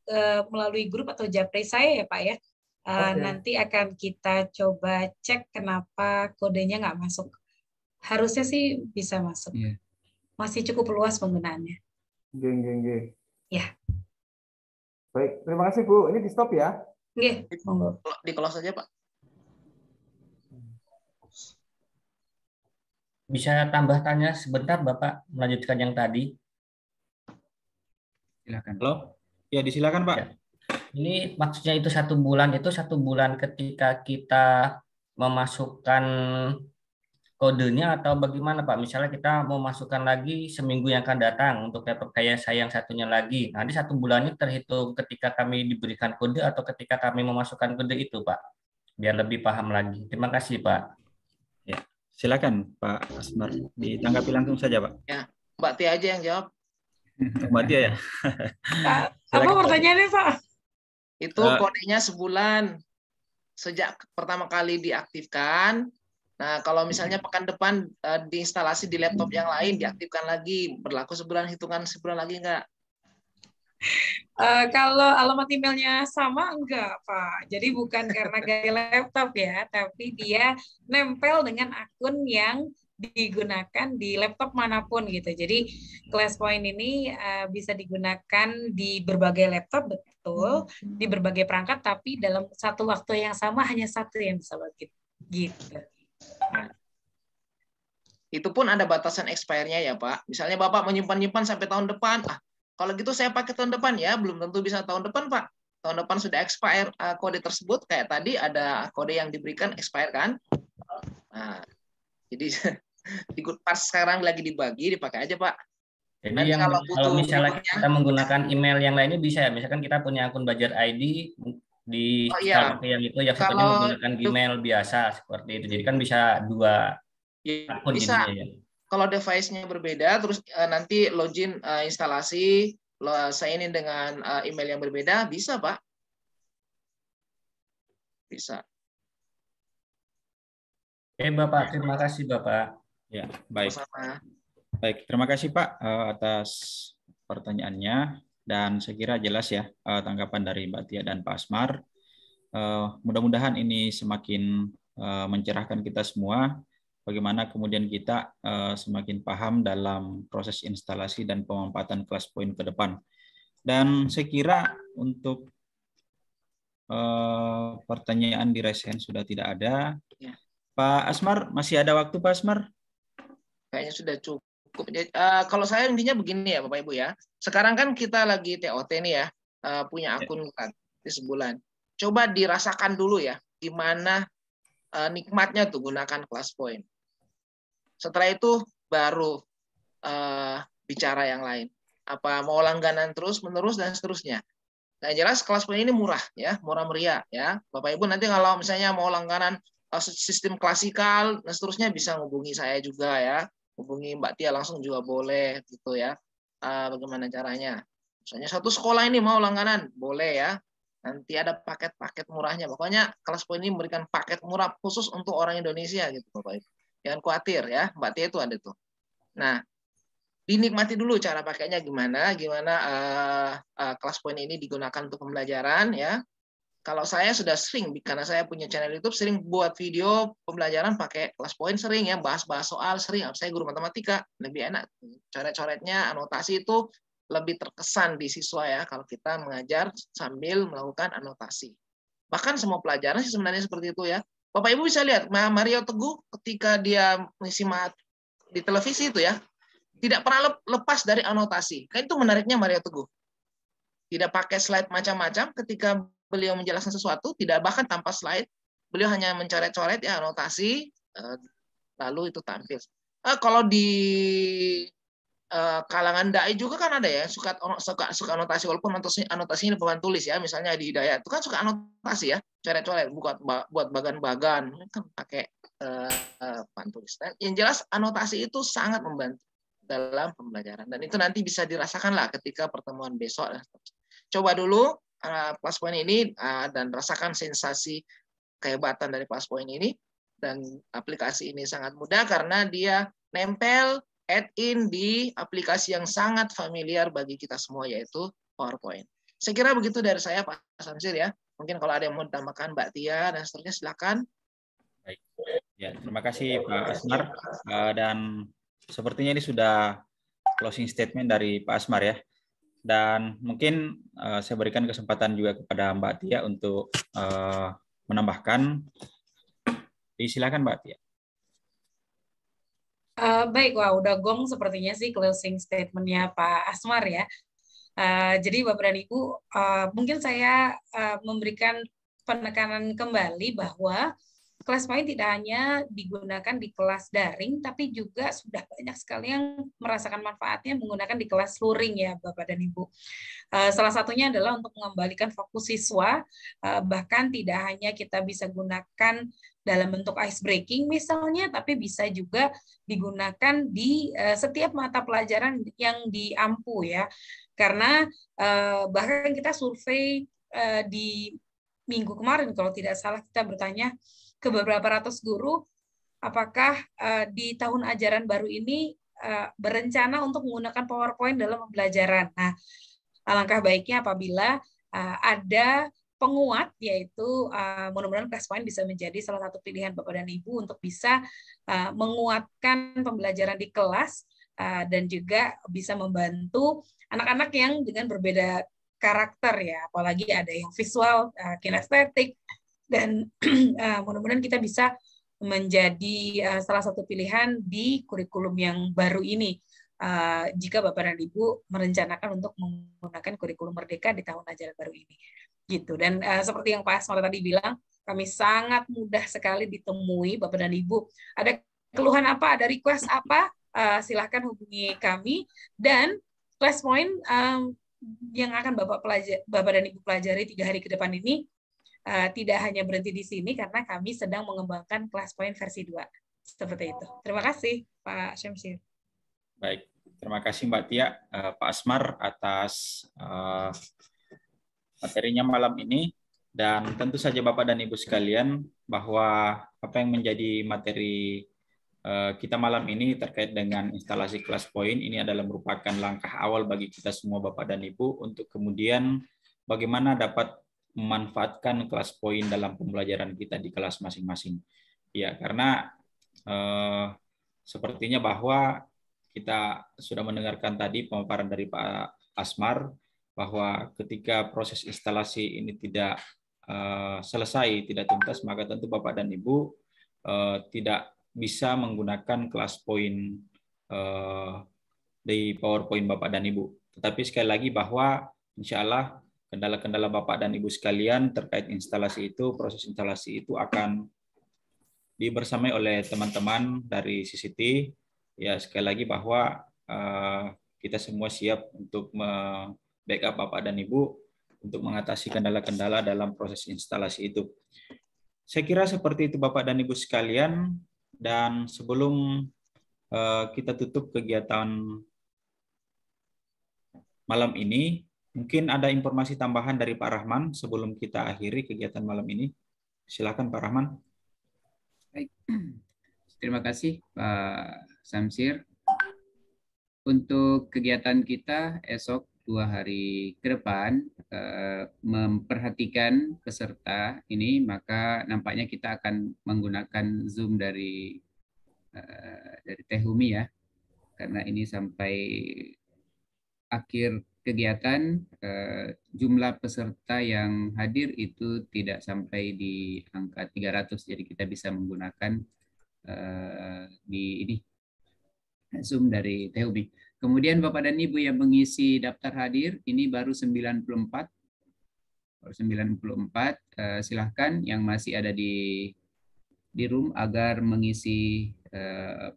melalui grup atau japri saya ya, Pak ya. Nanti akan kita coba cek kenapa kodenya nggak masuk. Harusnya sih bisa masuk. Yeah. Masih cukup luas penggunaannya. Geng. Ya. Baik, terima kasih Bu. Ini di stop ya? Nggih, monggo. Di close saja, Pak. Bisa tambah tanya sebentar, Bapak, melanjutkan yang tadi? Silakan. Halo? Ya, disilakan, Pak. Ya. Ini maksudnya itu 1 bulan, itu 1 bulan ketika kita memasukkan kodenya atau bagaimana, Pak? Misalnya kita mau masukkan lagi seminggu yang akan datang untuk laptop kayak saya yang satunya lagi. Nanti 1 bulannya terhitung ketika kami diberikan kode atau ketika kami memasukkan kode itu, Pak? Biar lebih paham lagi. Terima kasih, Pak. Ya. Silakan Pak Asmar, ditanggapi langsung saja Pak. Ya, Mbak Tia aja yang jawab. Mbak Tia ya. Apa pertanyaannya Pak? Itu kodenya sebulan sejak pertama kali diaktifkan. Nah, kalau misalnya pekan depan diinstalasi di laptop yang lain, diaktifkan lagi, berlaku sebulan, hitungan sebulan lagi enggak? Kalau alamat emailnya sama enggak Pak, jadi bukan karena ganti laptop ya, tapi dia nempel dengan akun yang digunakan di laptop manapun gitu. Jadi ClassPoint ini bisa digunakan di berbagai laptop, betul, di berbagai perangkat, tapi dalam satu waktu yang sama hanya satu yang bisa login gitu. Itu pun ada batasan expire-nya ya Pak. Misalnya Bapak menyimpan sampai tahun depan, kalau gitu saya pakai tahun depan ya, belum tentu bisa tahun depan Pak. Tahun depan sudah expire kode tersebut, kayak tadi ada kode yang diberikan expire kan. Nah, jadi pas sekarang lagi dibagi, dipakai aja Pak. Jadi Nanti yang kalau misalnya berikutnya, kita menggunakan email yang lainnya bisa ya, misalkan kita punya akun Belajar ID di iya. pakai yang itu, yang satunya menggunakan Gmail biasa seperti itu. Jadi kan bisa dua akun bisa. jadinya ya. Kalau device-nya berbeda, terus nanti login instalasi, sign in dengan email yang berbeda, bisa Pak. Bisa. Oke Bapak, terima kasih Bapak. Ya, baik. Sama-sama. Baik, terima kasih Pak atas pertanyaannya, dan saya kira jelas ya tanggapan dari Mbak Tia dan Pak Asmar. Mudah-mudahan ini semakin mencerahkan kita semua, bagaimana kemudian kita semakin paham dalam proses instalasi dan pemanfaatan ClassPoint ke depan. Dan saya kira untuk pertanyaan di raise hand sudah tidak ada. Ya. Pak Asmar, masih ada waktu Pak Asmar? Kayaknya sudah cukup. Kalau saya intinya begini ya Bapak Ibu ya. Sekarang kan kita lagi TOT nih ya, punya akun gratis sebulan. Coba dirasakan dulu ya, gimana nikmatnya tuh gunakan ClassPoint. Setelah itu baru bicara yang lain. Apa mau langganan terus menerus dan seterusnya. Nah jelas ClassPoint ini murah ya, murah meriah ya. Bapak Ibu nanti kalau misalnya mau langganan sistem klasikal dan seterusnya bisa hubungi saya juga ya. Hubungi Mbak Tia langsung juga boleh gitu ya. Bagaimana caranya? Misalnya satu sekolah ini mau langganan, boleh ya. Nanti ada paket-paket murahnya. Pokoknya ClassPoint ini memberikan paket murah khusus untuk orang Indonesia gitu Bapak Ibu. Jangan khawatir ya, Mbak Tia itu ada tuh. Nah, dinikmati dulu cara pakainya gimana ClassPoint ini digunakan untuk pembelajaran ya. Kalau saya sudah sering, karena saya punya channel YouTube, sering buat video pembelajaran pakai ClassPoint, sering ya, bahas-bahas soal, sering. Saya guru matematika, lebih enak. Coret-coretnya, anotasi itu lebih terkesan di siswa ya, kalau kita mengajar sambil melakukan anotasi. Bahkan semua pelajaran sih sebenarnya seperti itu ya. Bapak Ibu bisa lihat, Mario Teguh ketika dia mengisi di televisi itu ya, tidak pernah lepas dari anotasi. Kan itu menariknya Mario Teguh. Tidak pakai slide macam-macam ketika beliau menjelaskan sesuatu, tidak bahkan tanpa slide, beliau hanya mencoret-coret ya anotasi, lalu itu tampil. Kalau di kalangan dai juga kan ada ya suka anotasi, walaupun anotasinya di papan tulis ya, misalnya di Hidayat itu kan suka anotasi ya, coret-coret buat bagan-bagan kan pakai papan tulis. Dan yang jelas anotasi itu sangat membantu dalam pembelajaran, dan itu nanti bisa dirasakan lah ketika pertemuan besok. Coba dulu ClassPoint ini dan rasakan sensasi kehebatan dari ClassPoint ini. Dan aplikasi ini sangat mudah karena dia nempel add-in di aplikasi yang sangat familiar bagi kita semua, yaitu PowerPoint. Saya kira begitu dari saya Pak Samsir ya. Mungkin kalau ada yang mau ditambahkan Mbak Tia dan seterusnya silakan. Baik. Ya, terima kasih Pak Asmar. Dan sepertinya ini sudah closing statement dari Pak Asmar ya. Dan mungkin saya berikan kesempatan juga kepada Mbak Tia untuk menambahkan. Silakan Mbak Tia. Baik, wah udah gong sepertinya sih closing statement-nya Pak Asmar ya. Jadi Bapak dan Ibu, mungkin saya memberikan penekanan kembali bahwa ClassPoint tidak hanya digunakan di kelas daring, tapi juga sudah banyak sekali yang merasakan manfaatnya menggunakan di kelas luring ya Bapak dan Ibu. Salah satunya adalah untuk mengembalikan fokus siswa, bahkan tidak hanya kita bisa gunakan dalam bentuk ice breaking misalnya, tapi bisa juga digunakan di setiap mata pelajaran yang diampu ya. Karena bahkan kita survei di minggu kemarin kalau tidak salah, kita bertanya ke beberapa ratus guru, apakah di tahun ajaran baru ini berencana untuk menggunakan PowerPoint dalam pembelajaran. Nah, alangkah baiknya apabila ada penguat, yaitu mudah-mudahan Class Point bisa menjadi salah satu pilihan Bapak dan Ibu untuk bisa menguatkan pembelajaran di kelas dan juga bisa membantu anak-anak yang dengan berbeda karakter ya, apalagi ada yang visual, kinestetik, dan mudah-mudahan kita bisa menjadi salah satu pilihan di kurikulum yang baru ini. Jika Bapak dan Ibu merencanakan untuk menggunakan kurikulum Merdeka di tahun ajaran baru ini. Gitu. Dan seperti yang Pak Asmar tadi bilang, kami sangat mudah sekali ditemui Bapak dan Ibu. Ada keluhan apa, ada request apa, silahkan hubungi kami. Dan Class Point yang akan Bapak dan Ibu pelajari 3 hari ke depan ini tidak hanya berhenti di sini, karena kami sedang mengembangkan Class Point versi 2. Seperti itu. Terima kasih, Pak Syamsir. Baik, terima kasih Mbak Tia, Pak Asmar atas materinya malam ini, dan tentu saja Bapak dan Ibu sekalian bahwa apa yang menjadi materi kita malam ini terkait dengan instalasi Class Point ini adalah merupakan langkah awal bagi kita semua Bapak dan Ibu untuk kemudian bagaimana dapat memanfaatkan Class Point dalam pembelajaran kita di kelas masing-masing. Ya, karena sepertinya bahwa kita sudah mendengarkan tadi pemaparan dari Pak Asmar bahwa ketika proses instalasi ini tidak selesai, tidak tuntas, maka tentu Bapak dan Ibu tidak bisa menggunakan Class Point di PowerPoint Bapak dan Ibu. Tetapi sekali lagi bahwa insya Allah kendala-kendala Bapak dan Ibu sekalian terkait instalasi itu, proses instalasi itu akan dibersamai oleh teman-teman dari CCT. Ya, sekali lagi bahwa kita semua siap untuk backup Bapak dan Ibu untuk mengatasi kendala-kendala dalam proses instalasi itu. Saya kira seperti itu Bapak dan Ibu sekalian, dan sebelum kita tutup kegiatan malam ini, mungkin ada informasi tambahan dari Pak Rahman sebelum kita akhiri kegiatan malam ini. Silakan Pak Rahman. Baik. Terima kasih Pak Syamsir. Untuk kegiatan kita esok 2 hari ke depan memperhatikan peserta ini, maka nampaknya kita akan menggunakan Zoom dari Tehumi ya, karena ini sampai akhir kegiatan jumlah peserta yang hadir itu tidak sampai di angka 300, jadi kita bisa menggunakan di ini Zoom dari Tehumi. Kemudian Bapak dan Ibu yang mengisi daftar hadir ini baru 94. Silahkan yang masih ada di room agar mengisi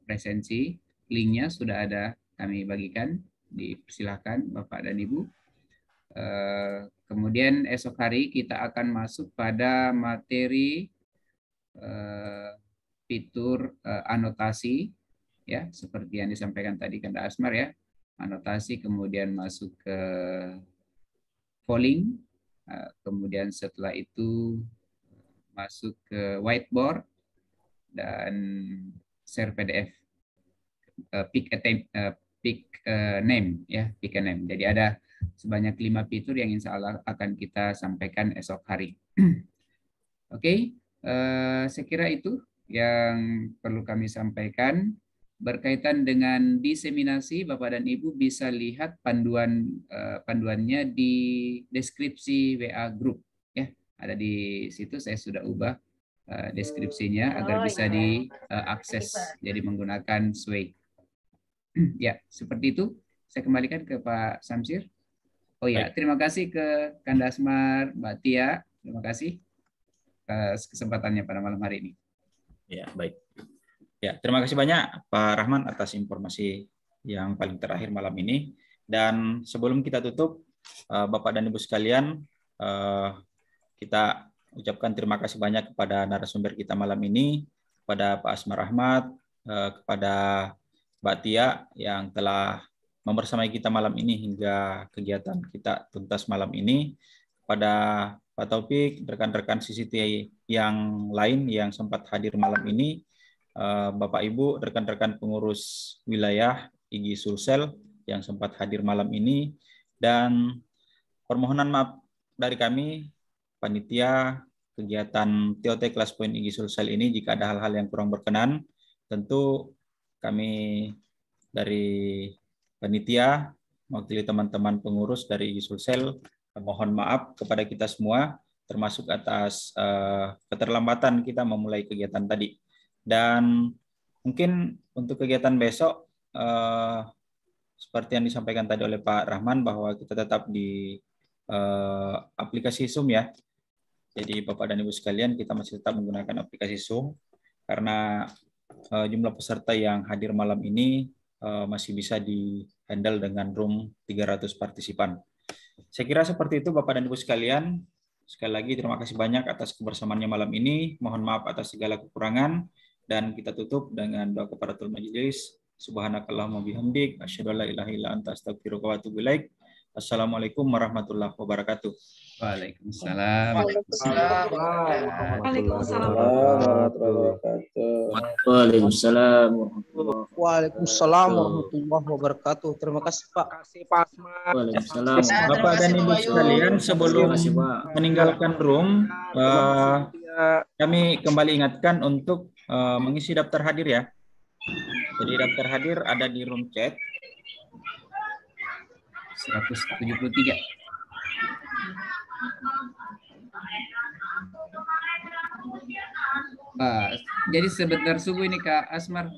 presensi. Linknya sudah ada kami bagikan. Dipersilahkan Bapak dan Ibu. Kemudian esok hari kita akan masuk pada materi fitur anotasi. Ya, seperti yang disampaikan tadi Kanda Asmar ya, anotasi, kemudian masuk ke polling, kemudian setelah itu masuk ke whiteboard dan share PDF, pick a name ya, pick a name. Jadi ada sebanyak 5 fitur yang insya Allah akan kita sampaikan esok hari. Oke, saya kira itu yang perlu kami sampaikan. Berkaitan dengan diseminasi, Bapak dan Ibu bisa lihat panduannya di deskripsi WA Group ya, ada di situ. Saya sudah ubah deskripsinya agar bisa diakses jadi menggunakan Sway. Ya, seperti itu. Saya kembalikan ke Pak Syamsir. Oh ya, terima kasih ke Kanda Asmar, Mbak Tia, terima kasih atas kesempatannya pada malam hari ini. Ya, baik. Ya, terima kasih banyak Pak Rahman atas informasi yang paling terakhir malam ini. Dan sebelum kita tutup, Bapak dan Ibu sekalian, kita ucapkan terima kasih banyak kepada narasumber kita malam ini, kepada Pak Asmar Ahmad, kepada Mbak Tia yang telah membersamai kita malam ini hingga kegiatan kita tuntas malam ini, kepada Pak Taufik, rekan-rekan CCT yang lain yang sempat hadir malam ini, Bapak Ibu, rekan-rekan pengurus wilayah IGI Sulsel yang sempat hadir malam ini, dan permohonan maaf dari kami panitia kegiatan TOT kelas poin IGI Sulsel ini. Jika ada hal-hal yang kurang berkenan, tentu kami dari panitia mewakili teman-teman pengurus dari IGI Sulsel mohon maaf kepada kita semua, termasuk atas keterlambatan kita memulai kegiatan tadi. Dan mungkin untuk kegiatan besok, seperti yang disampaikan tadi oleh Pak Rahman, bahwa kita tetap di aplikasi Zoom ya. Jadi Bapak dan Ibu sekalian, kita masih tetap menggunakan aplikasi Zoom karena jumlah peserta yang hadir malam ini masih bisa di-handle dengan room 300 partisipan. Saya kira seperti itu Bapak dan Ibu sekalian. Sekali lagi terima kasih banyak atas kebersamaannya malam ini. Mohon maaf atas segala kekurangan dan kita tutup dengan doa kafaratul majelis. Subhanakallahumma bihamdik asyhadu an la ilaha illa anta astaghfiruka wa atubu ilaik. Assalamualaikum warahmatullahi wabarakatuh. Waalaikumsalam. Waalaikumsalam warahmatullahi wabarakatuh. Terima kasih Pak. Waalaikumsalam. Bapak dan Ibu sekalian, sebelum meninggalkan room, kami kembali ingatkan untuk mengisi daftar hadir ya. Jadi daftar hadir ada di room chat 173. Jadi sebentar subuh ini Kak Asmar.